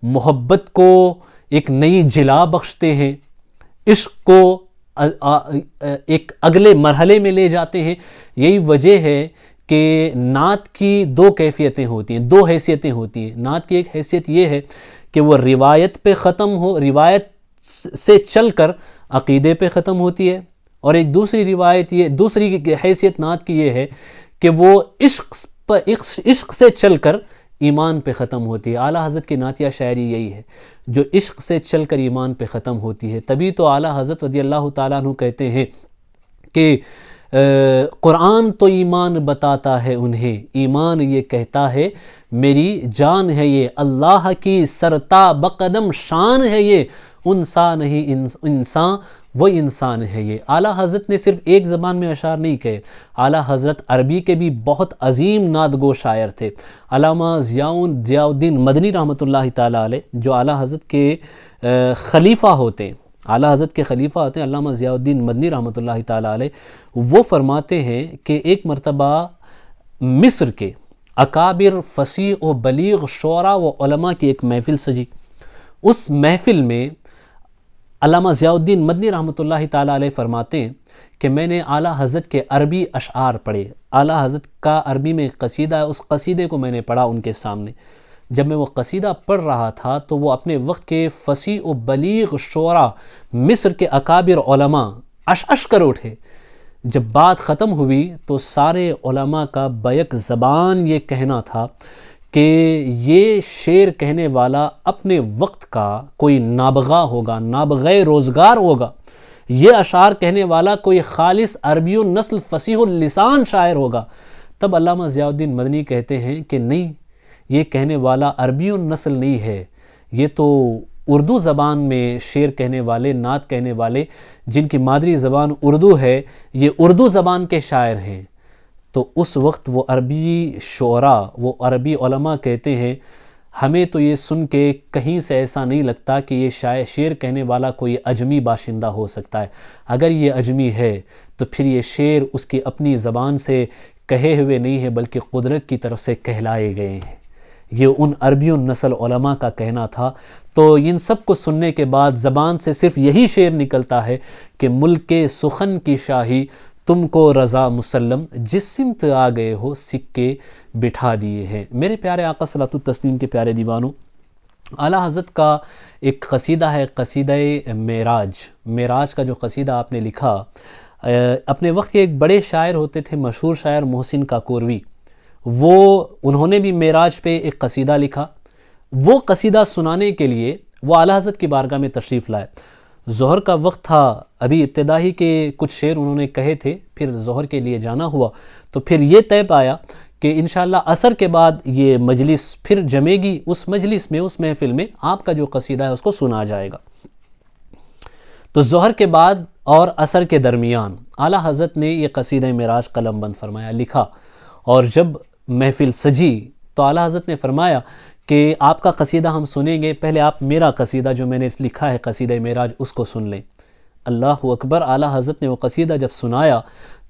محبت کو ایک نئی جلا بخشتے ہیں، عشق کو ایک اگلے مرحلے میں لے جاتے ہیں۔ یہی وجہ ہے کہ نعت کی دو کیفیتیں ہوتی ہیں، دو حیثیتیں ہوتی ہیں۔ نعت کی ایک حیثیت یہ ہے کہ وہ روایت پہ ختم ہو، روایت سے چل کر عقیدے پہ ختم ہوتی ہے، اور ایک دوسری حیثیت نعت کی یہ ہے کہ وہ عشق سے چل کر ایمان پہ ختم ہوتی ہے۔ اعلیٰ حضرت کی نعتیہ شاعری یہی ہے جو عشق سے چل کر ایمان پہ ختم ہوتی ہے۔ تبھی تو اعلیٰ حضرت رضی اللہ تعالیٰ عنہ کہتے ہیں کہ قرآن تو ایمان بتاتا ہے انہیں، ایمان یہ کہتا ہے میری جان ہے یہ، اللہ کی سرتا بقدم شان ہے یہ، انسان نہیں انسان وہ انسان ہے یہ۔ اعلیٰ حضرت نے صرف ایک زبان میں اشعار نہیں کہے، اعلیٰ حضرت عربی کے بھی بہت عظیم نعت گو شاعر تھے۔ علامہ ضیاء الدین مدنی رحمۃ اللہ تعالیٰ علیہ جو اعلیٰ حضرت کے خلیفہ ہوتے ہیں، اعلیٰ حضرت کے خلیفہ ہوتے ہیں علامہ ضیاء الدین مدنی رحمۃ اللہ تعالیٰ علیہ، وہ فرماتے ہیں کہ ایک مرتبہ مصر کے اکابر فصیح و بلیغ شعراء و علماء کی ایک محفل سجی۔ اس محفل میں علامہ ضیاء الدین مدنی رحمۃ اللہ تعالیٰ علیہ فرماتے ہیں کہ میں نے اعلیٰ حضرت کے عربی اشعار پڑھے، اعلیٰ حضرت کا عربی میں ایک قصیدہ ہے، اس قصیدے کو میں نے پڑھا ان کے سامنے۔ جب میں وہ قصیدہ پڑھ رہا تھا تو وہ اپنے وقت کے فصیح و بلیغ شعراء مصر کے اکابر علماء اش کر اٹھے۔ جب بات ختم ہوئی تو سارے علماء کا بیک زبان یہ کہنا تھا کہ یہ شعر کہنے والا اپنے وقت کا کوئی نابغہ ہوگا، نابغہ روزگار ہوگا، یہ اشعار کہنے والا کوئی خالص عربی النسل فصیح اللسان شاعر ہوگا۔ تب علامہ ضیاء الدین مدنی کہتے ہیں کہ نہیں، یہ کہنے والا عربی النسل نہیں ہے، یہ تو اردو زبان میں شعر کہنے والے، نعت کہنے والے جن کی مادری زبان اردو ہے، یہ اردو زبان کے شاعر ہیں۔ تو اس وقت وہ عربی شعراء، وہ عربی علماء کہتے ہیں ہمیں تو یہ سن کے کہیں سے ایسا نہیں لگتا کہ یہ شعر کہنے والا کوئی اجمی باشندہ ہو سکتا ہے۔ اگر یہ اجمی ہے تو پھر یہ شعر اس کی اپنی زبان سے کہے ہوئے نہیں ہے بلکہ قدرت کی طرف سے کہلائے گئے ہیں۔ یہ ان عربی النسل علماء کا کہنا تھا۔ تو ان سب کو سننے کے بعد زبان سے صرف یہی شعر نکلتا ہے کہ ملک سخن کی شاہی تم کو رضا مسلم، جس سمت آ گئے ہو سکے بٹھا دیے ہیں۔ میرے پیارے آقا صلاۃ التسلیم کے پیارے دیوانوں، اعلیٰ حضرت کا ایک قصیدہ ہے، قصیدہ معراج کا جو قصیدہ آپ نے لکھا، اپنے وقت کے ایک بڑے شاعر ہوتے تھے، مشہور شاعر محسن کاکوروی، انہوں نے بھی معراج پہ ایک قصیدہ لکھا۔ وہ قصیدہ سنانے کے لیے وہ اعلیٰ حضرت کی بارگاہ میں تشریف لائے۔ ظہر کا وقت تھا، ابھی ابتدائی کے کچھ شعر انہوں نے کہے تھے، پھر ظہر کے لیے جانا ہوا، تو پھر یہ طے پایا کہ انشاءاللہ عصر کے بعد یہ مجلس پھر جمے گی، اس مجلس میں، اس محفل میں آپ کا جو قصیدہ ہے اس کو سنا جائے گا۔ تو ظہر کے بعد اور عصر کے درمیان اعلیٰ حضرت نے یہ قصیدہ معراج قلم بند فرمایا، لکھا، اور جب محفل سجی تو اعلیٰ حضرت نے فرمایا کہ آپ کا قصیدہ ہم سنیں گے، پہلے آپ میرا قصیدہ جو میں نے لکھا ہے قصیدہ معراج اس کو سن لیں۔ اللہ اکبر! اعلیٰ حضرت نے وہ قصیدہ جب سنایا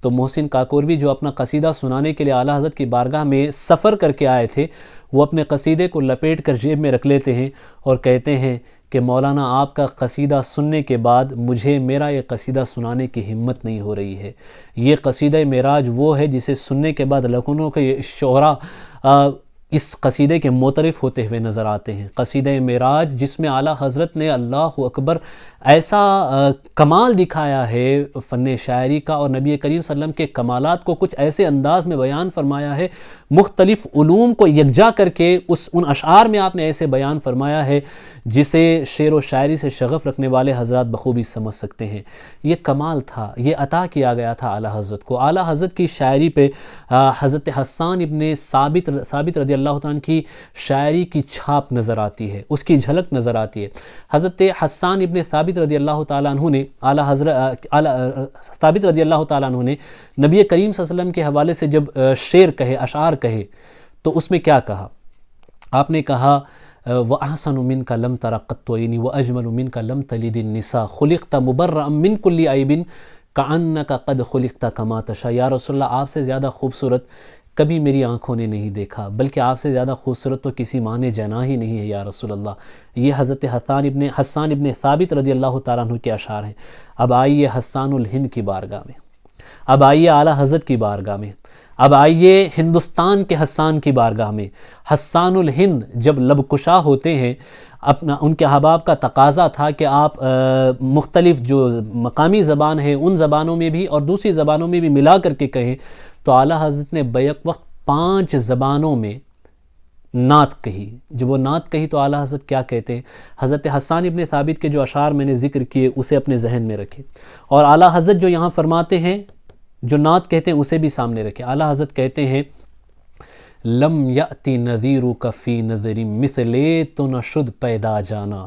تو محسن کاکوروی جو اپنا قصیدہ سنانے کے لیے اعلیٰ حضرت کی بارگاہ میں سفر کر کے آئے تھے، وہ اپنے قصیدے کو لپیٹ کر جیب میں رکھ لیتے ہیں اور کہتے ہیں کہ مولانا آپ کا قصیدہ سننے کے بعد مجھے میرا یہ قصیدہ سنانے کی ہمت نہیں ہو رہی ہے۔ یہ قصیدہ معراج وہ ہے جسے سننے کے بعد لاکھوں کے شعراء اس قصیدے کے معترف ہوتے ہوئے نظر آتے ہیں۔ قصیدہ معراج جس میں اعلیٰ حضرت نے اللہ اکبر ایسا کمال دکھایا ہے فن شاعری کا، اور نبی کریم صلی اللہ علیہ وسلم کے کمالات کو کچھ ایسے انداز میں بیان فرمایا ہے مختلف علوم کو یکجا کر کے ان اشعار میں آپ نے ایسے بیان فرمایا ہے جسے شعر و شاعری سے شغف رکھنے والے حضرات بخوبی سمجھ سکتے ہیں۔ یہ کمال تھا، یہ عطا کیا گیا تھا اعلیٰ حضرت کو۔ اعلیٰ حضرت کی شاعری پہ حضرت حسان ابن ثابت رضی اللہ تعالیٰ کی شاعری کی چھاپ نظر آتی ہے، اس کی جھلک نظر آتی ہے۔ حضرت حسان ابن ثابت رضی اللہ تعالیٰ عنہ نے ثابت رضی اللہ تعالیٰ عنہ نے نبی کریم صلی اللہ علیہ وسلم کے حوالے سے جب شعر کہے، اشعار کہے، تو اس میں کیا کہا؟ آپ نے کہا وَأَحْسَنُ مِنْكَ لَمْ تَرَ قَطُّ عَيْنِي وَأَجْمَلُ مِنْكَ لَمْ تَلِدِ النِّسَاءُ خُلِقْتَ مُبَرَّأً مِنْ كُلِّ عَيْبٍ كَأَنَّكَ قَدْ خُلِقْتَ كَمَا تَشَاءُ۔ یا رسول اللہ، آپ سے زیادہ خوبصورت کبھی میری آنکھوں نے نہیں دیکھا، بلکہ آپ سے زیادہ خوبصورت تو کسی ماں نے جنا ہی نہیں ہے یا رسول اللہ۔ یہ حضرت حسان ابن ثابت رضی اللہ تعالیٰ عنہ کے اشعار ہیں۔ اب آئیے حسان الہند کی بارگاہ میں، اب آئیے اعلیٰ حضرت کی بارگاہ میں، اب آئیے ہندوستان کے حسان کی بارگاہ میں۔ حسان الہند جب لب کشا ہوتے ہیں، ان کے احباب کا تقاضا تھا کہ آپ مختلف جو مقامی زبان ہے ان زبانوں میں بھی اور دوسری زبانوں میں بھی ملا کر کے کہیں، تو اعلیٰ حضرت نے بیک وقت 5 زبانوں میں نعت کہی۔ جب وہ نعت کہی تو اعلیٰ حضرت کیا کہتے ہیں؟ حضرت حسان ابن ثابت کے جو اشعار میں نے ذکر کیے اسے اپنے ذہن میں رکھے، اور اعلیٰ حضرت جو یہاں فرماتے ہیں، جو نعت کہتے ہیں اسے بھی سامنے رکھے۔ اعلیٰ حضرت کہتے ہیں لم یأتی نذیرک فی نظر مثلے تو نہ شد پیدا جانا،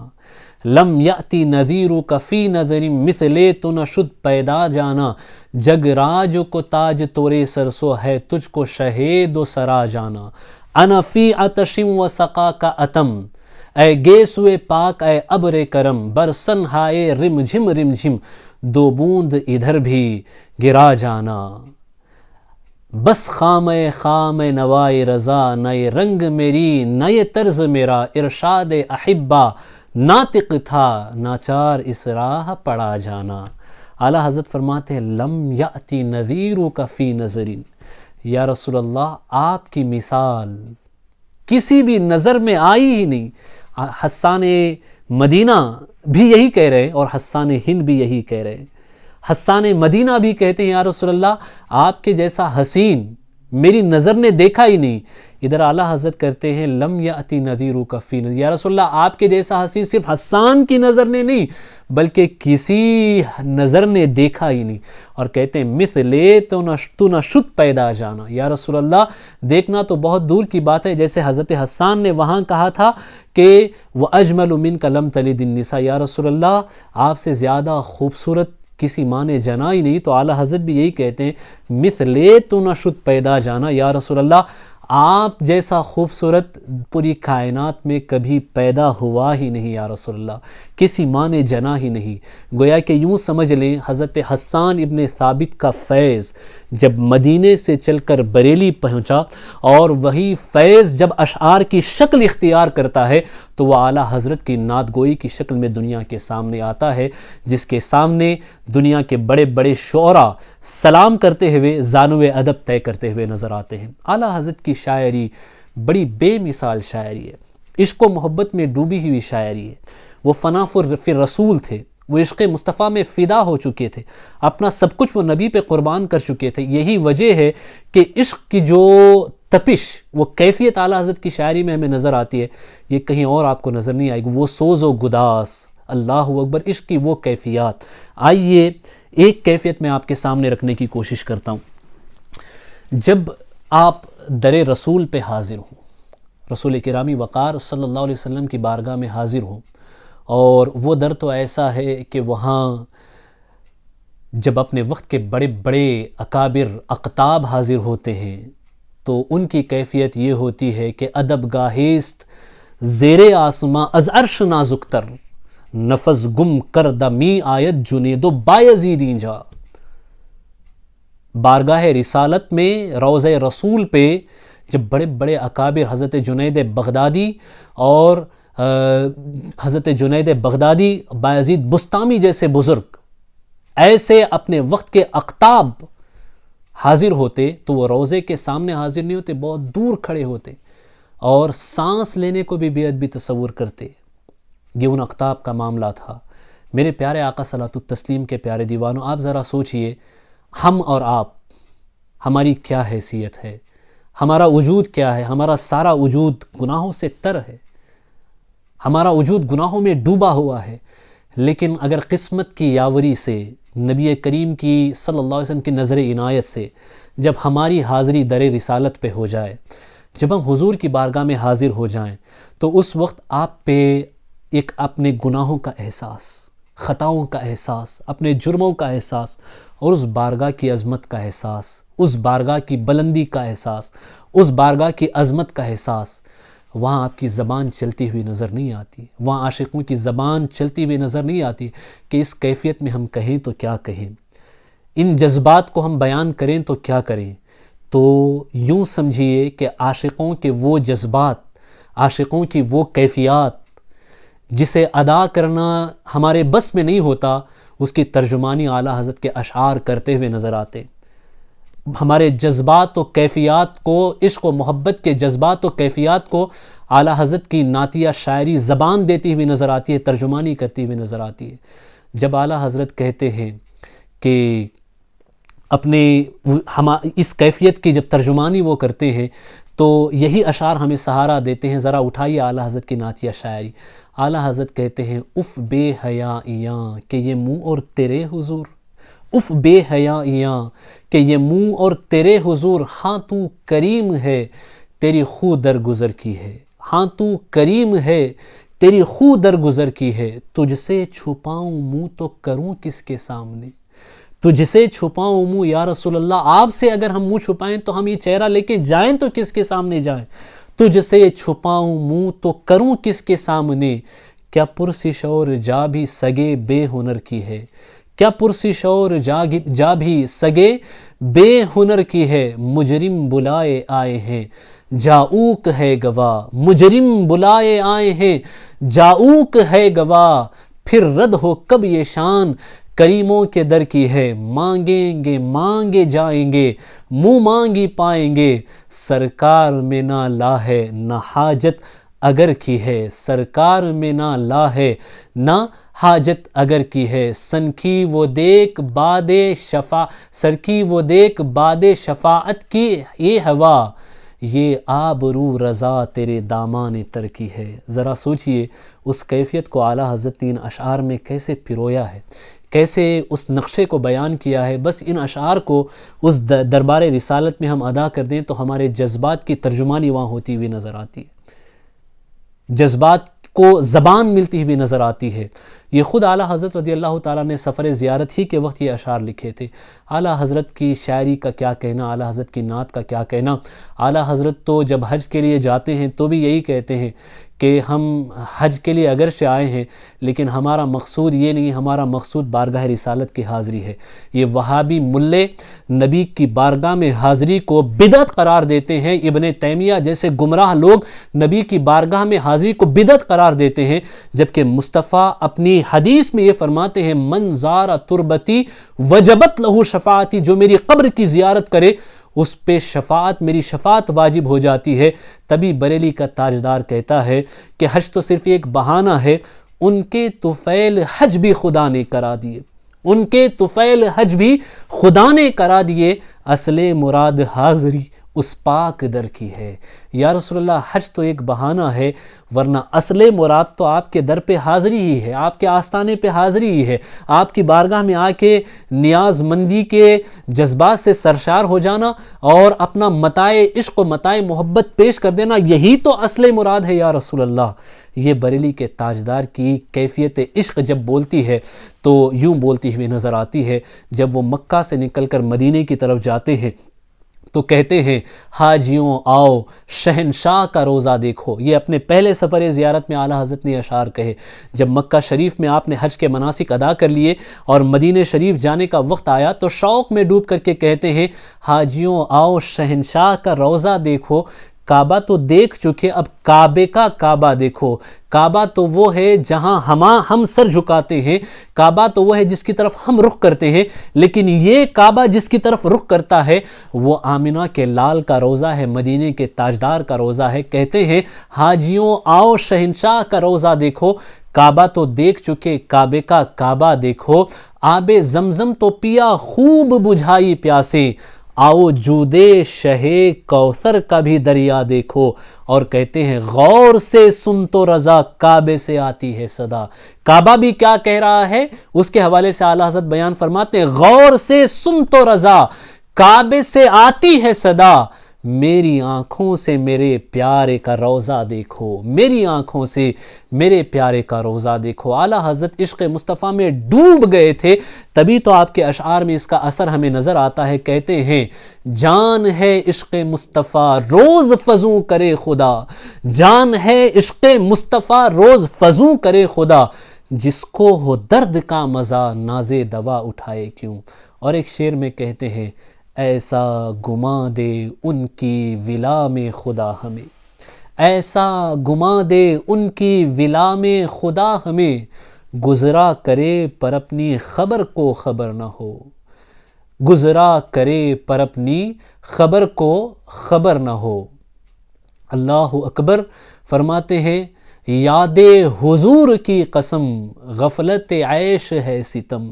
لم یأتی نذیرک فی نظر مثلے تو نہ شد پیدا جانا، جگ راج کو تاج تورے سرسو ہے تجھ کو شہید و سرا جانا، انا فی عطشم و سقا کا اتم، اے گیسوے پاک اے ابر کرم، برسن ہائے رم جھم 2 بوند ادھر بھی گرا جانا، بس خام نوائے رضا، نئے رنگ میری نئے طرز میرا، ارشاد احبا ناطق تھا ناچار اس راہ پڑا جانا۔ اعلیٰ حضرت فرماتے ہیں لم یأتی نذیرک فی نظر، یا رسول اللہ آپ کی مثال کسی بھی نظر میں آئی ہی نہیں۔ حسان مدینہ بھی یہی کہہ رہے ہیں اور حسان ہند بھی یہی کہہ رہے ہیں۔ حسان مدینہ بھی کہتے ہیں یا رسول اللہ آپ کے جیسا حسین میری نظر نے دیکھا ہی نہیں۔ ادھر اعلیٰ حضرت کرتے ہیں لم یأتی نذیرک فی نظر، یا رسول اللہ آپ کے جیسا حسین صرف حسان کی نظر نے نہیں بلکہ کسی نظر نے دیکھا ہی نہیں، اور کہتے ہیں مثلے تو نہ شد پیدا جانا، یا رسول اللہ دیکھنا تو بہت دور کی بات ہے، جیسے حضرت حسان نے وہاں کہا تھا کہ وَأَجْمَلُ مِنْكَ لَمْ تَلِدِ النِّسَاء، یا رسول اللہ آپ سے زیادہ خوبصورت کسی ماں نے جنا ہی نہیں، تو اعلیٰ حضرت بھی یہی کہتے ہیں مثلے تو نہ شد پیدا جانا، یا رسول اللہ آپ جیسا خوبصورت پوری کائنات میں کبھی پیدا ہوا ہی نہیں یا رسول اللہ، کسی ماں نے جنا ہی نہیں۔ گویا کہ یوں سمجھ لیں حضرت حسان ابن ثابت کا فیض جب مدینے سے چل کر بریلی پہنچا اور وہی فیض جب اشعار کی شکل اختیار کرتا ہے تو وہ اعلیٰ حضرت کی نعت گوئی کی شکل میں دنیا کے سامنے آتا ہے، جس کے سامنے دنیا کے بڑے بڑے شعراء سلام کرتے ہوئے زانو ادب طے کرتے ہوئے نظر آتے ہیں۔ اعلیٰ حضرت کی شاعری بڑی بے مثال شاعری ہے، عشق و محبت میں ڈوبی ہوئی شاعری ہے۔ وہ فنا فی الرسول تھے، وہ عشق مصطفیٰ میں فدا ہو چکے تھے، اپنا سب کچھ وہ نبی پہ قربان کر چکے تھے۔ یہی وجہ ہے کہ عشق کی جو تپش، وہ کیفیت اعلیٰ حضرت کی شاعری میں ہمیں نظر آتی ہے، یہ کہیں اور آپ کو نظر نہیں آئے گی۔ وہ سوز و گداس، اللہ اکبر، عشق کی وہ کیفیات۔ آئیے ایک کیفیت میں آپ کے سامنے رکھنے کی کوشش کرتا ہوں۔ جب آپ در رسول پہ حاضر ہوں، رسول کرامی وقار صلی اللہ علیہ وسلم کی بارگاہ میں حاضر ہوں، اور وہ در تو ایسا ہے کہ وہاں جب اپنے وقت کے بڑے بڑے اکابر اقطاب حاضر ہوتے ہیں تو ان کی کیفیت یہ ہوتی ہے کہ ادب گاہیست زیر آسماں از عرش نازک تر، نفس گم کردہ می آیت جنید و بایزید اینجا۔ بارگاہ رسالت میں روضہ رسول پہ جب بڑے بڑے اکابر حضرت جنید بغدادی اور حضرت جنید بغدادی، بایزید بستامی جیسے بزرگ ایسے اپنے وقت کے اقطاب حاضر ہوتے تو وہ روضے کے سامنے حاضر نہیں ہوتے، بہت دور کھڑے ہوتے اور سانس لینے کو بھی بے ادبی تصور کرتے۔ یہ ان اقطاب کا معاملہ تھا۔ میرے پیارے آقا صلاۃ التسلیم کے پیارے دیوانوں، آپ ذرا سوچئے ہم اور آپ، ہماری کیا حیثیت ہے؟ ہمارا وجود کیا ہے؟ ہمارا سارا وجود گناہوں سے تر ہے، ہمارا وجود گناہوں میں ڈوبا ہوا ہے۔ لیکن اگر قسمت کی یاوری سے، نبی کریم کی صلی اللہ علیہ وسلم کی نظر عنایت سے جب ہماری حاضری در رسالت پہ ہو جائے، جب ہم حضور کی بارگاہ میں حاضر ہو جائیں، تو اس وقت آپ پہ ایک اپنے گناہوں کا احساس، خطاؤں کا احساس، اپنے جرموں کا احساس، اور اس بارگاہ کی عظمت کا احساس، اس بارگاہ کی بلندی کا احساس، اس بارگاہ کی عظمت کا احساس، وہاں آپ کی زبان چلتی ہوئی نظر نہیں آتی، وہاں عاشقوں کی زبان چلتی ہوئی نظر نہیں آتی کہ اس کیفیت میں ہم کہیں تو کیا کہیں، ان جذبات کو ہم بیان کریں تو کیا کریں۔ تو یوں سمجھیے کہ عاشقوں کے وہ جذبات، عاشقوں کی وہ کیفیات جسے ادا کرنا ہمارے بس میں نہیں ہوتا، اس کی ترجمانی اعلیٰ حضرت کے اشعار کرتے ہوئے نظر آتے۔ ہمارے جذبات و کیفیات کو، عشق و محبت کے جذبات و کیفیات کو اعلیٰ حضرت کی نعتیہ شاعری زبان دیتی ہوئی نظر آتی ہے، ترجمانی کرتی ہوئی نظر آتی ہے۔ جب اعلیٰ حضرت کہتے ہیں کہ اپنے اس کیفیت کی جب ترجمانی وہ کرتے ہیں تو یہی اشعار ہمیں سہارا دیتے ہیں۔ ذرا اٹھائیے اعلیٰ حضرت کی نعتیہ شاعری۔ اعلیٰ حضرت کہتے ہیں اف بے حیائیاں کہ یہ منہ اور تیرے حضور، اف بے حیائیاں کہ یہ منہ اور تیرے حضور، ہاں تو کریم ہے تیری خو درگزر کی ہے، ہاں تو کریم ہے تیری خو درگزر کی ہے، تجھ سے چھپاؤں منہ تو کروں کس کے سامنے، تجھ سے چھپاؤں منہ یا رسول اللہ، آپ سے اگر ہم منہ چھپائیں تو ہم یہ چہرہ لے کے جائیں تو کس کے سامنے جائیں، تجھ سے چھپاؤں منہ تو کروں کس کے سامنے، کیا پرسش اور جا بھی سگے بے ہنر کی ہے، کیا پرسش اور جا بھی سگے بے ہنر کی ہے، مجرم بلائے آئے ہیں جاؤک ہے گواہ، مجرم بلائے آئے ہیں جاؤک ہے گواہ، پھر رد ہو کب یہ شان کریموں کے در کی ہے، مانگیں گے مانگے جائیں گے منہ مانگی پائیں گے، سرکار میں نہ لا ہے نہ حاجت اگر کی ہے، سرکار میں نہ لا ہے نہ حاجت اگر کی ہے، سن کی وہ دیکھ باد سر کی وہ دیکھ باد شفاعت کی یہ ہوا، یہ آبرو رضا تیرے دامان تر کی ہے۔ ذرا سوچئے اس کیفیت کو اعلیٰ حضرت نے ان اشعار میں کیسے پرویا ہے، کیسے اس نقشے کو بیان کیا ہے۔ بس ان اشعار کو اس دربار رسالت میں ہم ادا کر دیں تو ہمارے جذبات کی ترجمانی وہاں ہوتی ہوئی نظر آتی ہے، جذبات کو زبان ملتی ہوئی نظر آتی ہے۔ یہ خود اعلیٰ حضرت رضی اللہ تعالیٰ نے سفر زیارت ہی کے وقت یہ اشعار لکھے تھے۔ اعلیٰ حضرت کی شاعری کا کیا کہنا، اعلیٰ حضرت کی نعت کا کیا کہنا۔ اعلیٰ حضرت تو جب حج کے لیے جاتے ہیں تو بھی یہی کہتے ہیں کہ ہم حج کے لیے اگرچہ آئے ہیں لیکن ہمارا مقصود یہ نہیں، ہمارا مقصود بارگاہ رسالت کی حاضری ہے۔ یہ وہابی ملے نبی کی بارگاہ میں حاضری کو بدعت قرار دیتے ہیں، ابن تیمیہ جیسے گمراہ لوگ نبی کی بارگاہ میں حاضری کو بدعت قرار دیتے ہیں، جبکہ مصطفیٰ اپنی حدیث میں یہ فرماتے ہیں من زار تربتی وجبت لہو شفاعتی، جو میری قبر کی زیارت کرے اس پہ شفاعت، میری شفاعت واجب ہو جاتی ہے۔ تبھی بریلی کا تاجدار کہتا ہے کہ حج تو صرف ایک بہانہ ہے، ان کے طفیل حج بھی خدا نے کرا دیے، ان کے طفیل حج بھی خدا نے کرا دیے، اصل مراد حاضری اس پاک در کی ہے۔ یا رسول اللہ حج تو ایک بہانہ ہے ورنہ اصل مراد تو آپ کے در پہ حاضری ہی ہے، آپ کے آستانے پہ حاضری ہی ہے، آپ کی بارگاہ میں آ کے نیاز مندی کے جذبات سے سرشار ہو جانا اور اپنا متاع عشق و متاع محبت پیش کر دینا، یہی تو اصل مراد ہے یا رسول اللہ۔ یہ بریلی کے تاجدار کی کیفیت عشق جب بولتی ہے تو یوں بولتی ہوئی نظر آتی ہے۔ جب وہ مکہ سے نکل کر مدینے کی طرف جاتے ہیں تو کہتے ہیں حاجیوں آؤ شہنشاہ کا روزہ دیکھو۔ یہ اپنے پہلے سفر زیارت میں اعلیٰ حضرت نے اشعار کہے، جب مکہ شریف میں آپ نے حج کے مناسک ادا کر لیے اور مدینہ شریف جانے کا وقت آیا تو شوق میں ڈوب کر کے کہتے ہیں حاجیوں آؤ شہنشاہ کا روزہ دیکھو، کعبہ تو دیکھ چکے اب کعبے کا کعبہ دیکھو۔ کعبہ تو وہ ہے جہاں ہم سر جھکاتے ہیں، کعبہ تو وہ ہے جس کی طرف ہم رخ کرتے ہیں، لیکن یہ کعبہ جس کی طرف رخ کرتا ہے وہ آمنہ کے لال کا روزہ ہے، مدینے کے تاجدار کا روزہ ہے۔ کہتے ہیں حاجیوں آؤ شہنشاہ کا روزہ دیکھو، کعبہ تو دیکھ چکے کعبے کا کعبہ دیکھو، آب زمزم تو پیا خوب بجھائی پیاسے، آؤ جودے شہے کوثر کا بھی دریا دیکھو، اور کہتے ہیں غور سے سن تو رضا کعبے سے آتی ہے صدا۔ کعبہ بھی کیا کہہ رہا ہے اس کے حوالے سے اعلیٰ حضرت بیان فرماتے ہیں، غور سے سن تو رضا کعبے سے آتی ہے صدا، میری آنکھوں سے میرے پیارے کا روضہ دیکھو، میری آنکھوں سے میرے پیارے کا روضہ دیکھو۔ اعلیٰ حضرت عشق مصطفیٰ میں ڈوب گئے تھے، تبھی تو آپ کے اشعار میں اس کا اثر ہمیں نظر آتا ہے۔ کہتے ہیں جان ہے عشق مصطفیٰ روز فزوں کرے خدا، جان ہے عشق مصطفیٰ روز فزوں کرے خدا، جس کو ہو درد کا مزہ ناز دوا اٹھائے کیوں۔ اور ایک شعر میں کہتے ہیں ایسا گماں دے ان کی ولا میں خدا ہمیں، ایسا گماں دے ان کی ولا میں خدا ہمیں، گزرا کرے پر اپنی خبر کو خبر نہ ہو، گزرا کرے پر اپنی خبر کو خبر نہ ہو۔ اللہ اکبر فرماتے ہیں یاد حضور کی قسم غفلت عیش ہے ستم،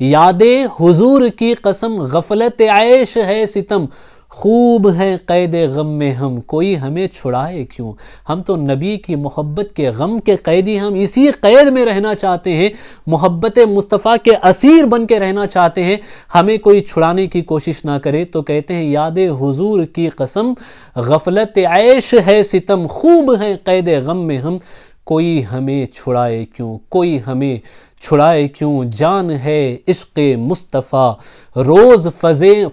یاد حضور کی قسم غفلت عیش ہے ستم، خوب ہیں قید غم میں ہم کوئی ہمیں چھڑائے کیوں۔ ہم تو نبی کی محبت کے غم کے قیدی، ہم اسی قید میں رہنا چاہتے ہیں، محبت مصطفیٰ کے اسیر بن کے رہنا چاہتے ہیں، ہمیں کوئی چھڑانے کی کوشش نہ کرے۔ تو کہتے ہیں یاد حضور کی قسم غفلت عیش ہے ستم، خوب ہیں قید غم میں ہم کوئی ہمیں چھڑائے کیوں، کوئی ہمیں چھڑائے کیوں، جان ہے عشق مصطفیٰ روز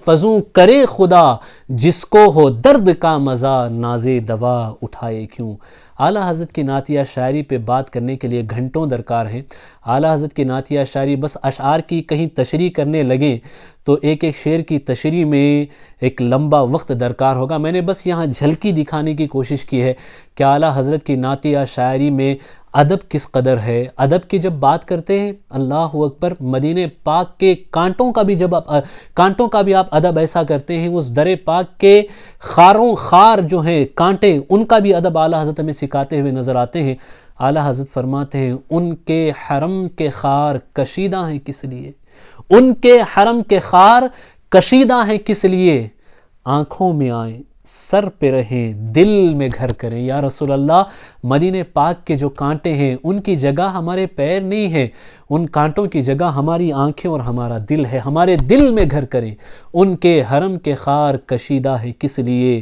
فزوں کرے خدا، جس کو ہو درد کا مزہ ناز دوا اٹھائے کیوں۔ اعلیٰ حضرت کی نعتیہ شاعری پہ بات کرنے کے لیے گھنٹوں درکار ہیں۔ اعلیٰ حضرت کی نعتیہ شاعری بس اشعار کی کہیں تشریح کرنے لگیں تو ایک ایک شعر کی تشریح میں ایک لمبا وقت درکار ہوگا۔ میں نے بس یہاں جھلکی دکھانے کی کوشش کی ہے کہ اعلیٰ حضرت کی نعتیہ شاعری میں ادب کس قدر ہے۔ ادب کی جب بات کرتے ہیں اللہ اکبر، مدینہ پاک کے کانٹوں کا بھی آپ ادب ایسا کرتے ہیں، اس در پاک کے خار جو ہیں کانٹے، ان کا بھی ادب اعلیٰ حضرت ہمیں سکھاتے ہوئے نظر آتے ہیں۔ اعلیٰ حضرت فرماتے ہیں ان کے حرم کے خار کشیدہ ہیں کس لیے، ان کے حرم کے خار کشیدہ ہیں کس لیے، آنکھوں میں آئیں سر پہ رہیں دل میں گھر کریں۔ یا رسول اللہ، مدینہ پاک کے جو کانٹے ہیں ان کی جگہ ہمارے پیر نہیں ہے، ان کانٹوں کی جگہ ہماری آنکھیں اور ہمارا دل ہے، ہمارے دل میں گھر کریں۔ ان کے حرم کے خار کشیدہ ہے کس لیے،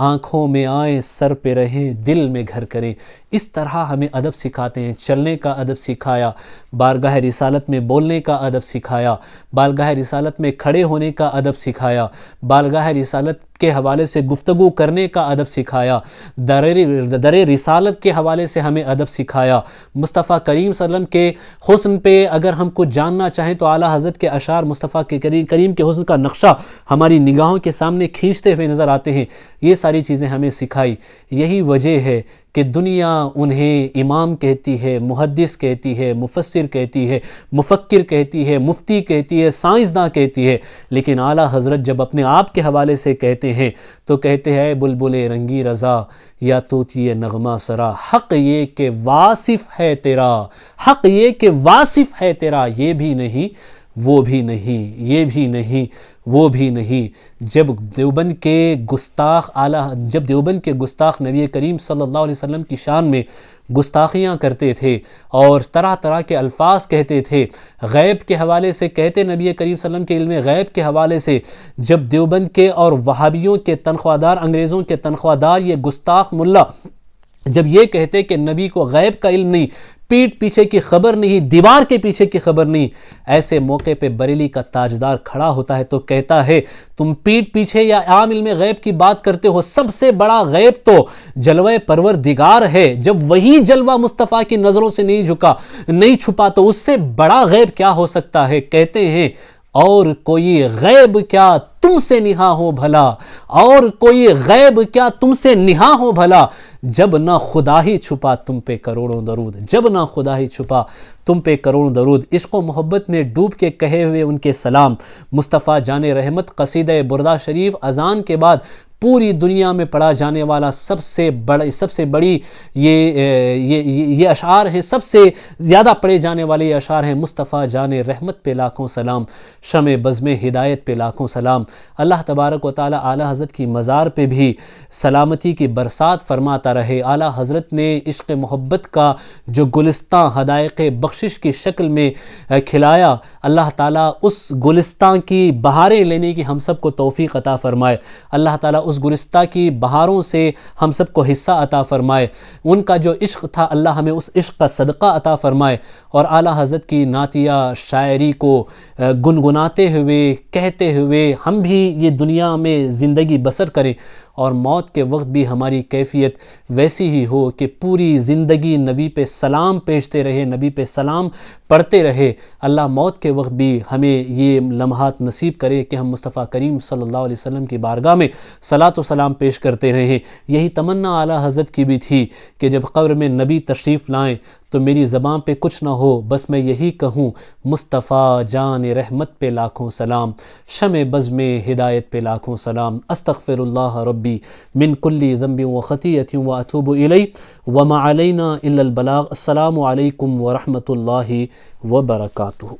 آنکھوں میں آئیں سر پہ رہیں دل میں گھر کریں۔ اس طرح ہمیں ادب سکھاتے ہیں، چلنے کا ادب سکھایا، بارگاہ رسالت میں بولنے کا ادب سکھایا، بارگاہ رسالت میں کھڑے ہونے کا ادب سکھایا، بارگاہ رسالت کے حوالے سے گفتگو کرنے کا ادب سکھایا، در رسالت کے حوالے سے ہمیں ادب سکھایا۔ مصطفیٰ کریم صلی اللہ علیہ وسلم کے حسن پہ اگر ہم کچھ جاننا چاہیں تو اعلیٰ حضرت کے اشعار مصطفیٰ کے کریم کے حسن کا نقشہ ہماری نگاہوں کے سامنے کھینچتے ہوئے نظر آتے ہیں۔ یہ ساری چیزیں ہمیں سکھائی۔ یہی وجہ ہے کہ دنیا انہیں امام کہتی ہے، محدث کہتی ہے، مفسر کہتی ہے، مفکر کہتی ہے، مفتی کہتی ہے، سائنسداں کہتی ہے، لیکن اعلیٰ حضرت جب اپنے آپ کے حوالے سے کہتے ہیں تو کہتے ہیں اے بلبل رنگی رضا یا طوطی نغمہ سرا، حق یہ کہ واصف ہے تیرا، حق یہ کہ واصف ہے تیرا، یہ بھی نہیں وہ بھی نہیں، یہ بھی نہیں وہ بھی نہیں۔ جب دیوبند کے گستاخ نبی کریم صلی اللہ علیہ وسلم کی شان میں گستاخیاں کرتے تھے اور طرح طرح کے الفاظ کہتے تھے، غیب کے حوالے سے کہتے نبی کریم صلی اللہ علیہ وسلم کے علم غیب کے حوالے سے، جب دیوبند کے اور وہابیوں کے تنخواہ دار، انگریزوں کے تنخواہ دار، یہ گستاخ ملا جب یہ کہتے کہ نبی کو غیب کا علم نہیں، پیٹھ پیچھے کی خبر نہیں، دیوار کے پیچھے کی خبر نہیں، ایسے موقع پہ بریلی کا تاجدار کھڑا ہوتا ہے تو کہتا ہے تم پیٹھ پیچھے یا عام علم غیب کی بات کرتے ہو، سب سے بڑا غیب تو جلوہ پروردگار ہے۔ جب وہی جلوہ مصطفیٰ کی نظروں سے نہیں چھپا تو اس سے بڑا غیب کیا ہو سکتا ہے۔ کہتے ہیں اور کوئی غیب کیا تم سے نہا ہو بھلا، اور کوئی غیب کیا تم سے نہا ہو بھلا، جب نہ خدا ہی چھپا تم پہ کروڑوں درود، جب نہ خدا ہی چھپا تم پہ کروڑوں درود۔ عشق و محبت میں ڈوب کے کہے ہوئے ان کے سلام، مصطفیٰ جان رحمت قصیدہ بردہ شریف اذان کے بعد پوری دنیا میں پڑھا جانے والا سب سے بڑی یہ اشعار ہیں، سب سے زیادہ پڑھے جانے والے یہ اشعار ہیں۔ مصطفیٰ جان رحمت پہ لاکھوں سلام، شمع بزم ہدایت پہ لاکھوں سلام۔ اللہ تبارک و تعالی اعلی حضرت کی مزار پہ بھی سلامتی کی برسات فرماتا رہے۔ اعلی حضرت نے عشق محبت کا جو گلستاں حدائق بخشش کی شکل میں کھلایا، اللہ تعالیٰ اس گلستان کی بہاریں لینے کی ہم سب کو توفیق عطا فرمائے۔ اللہ تعالیٰ اس گلستان کی بہاروں سے ہم سب کو حصہ عطا فرمائے۔ ان کا جو عشق تھا اللہ ہمیں اس عشق کا صدقہ عطا فرمائے، اور اعلیٰ حضرت کی نعتیہ شاعری کو گنگناتے ہوئے کہتے ہوئے ہم بھی یہ دنیا میں زندگی بسر کریں، اور موت کے وقت بھی ہماری کیفیت ویسی ہی ہو کہ پوری زندگی نبی پہ سلام پیشتے رہے، نبی پہ سلام پڑھتے رہے۔ اللہ موت کے وقت بھی ہمیں یہ لمحات نصیب کرے کہ ہم مصطفیٰ کریم صلی اللہ علیہ وسلم کی بارگاہ میں صلاۃ و سلام پیش کرتے رہیں۔ یہی تمنا اعلیٰ حضرت کی بھی تھی کہ جب قبر میں نبی تشریف لائیں تو میری زبان پہ کچھ نہ ہو، بس میں یہی کہوں مصطفیٰ جان رحمت پہ لاکھوں سلام، شمع بزم ہدایت پہ لاکھوں سلام۔ استغفر اللہ ربی من کل ذنب و خطیۃ و اتوب الیہ وما علینا الا البلاغ۔ السلام علیکم ورحمۃ اللہ وبرکاتہ۔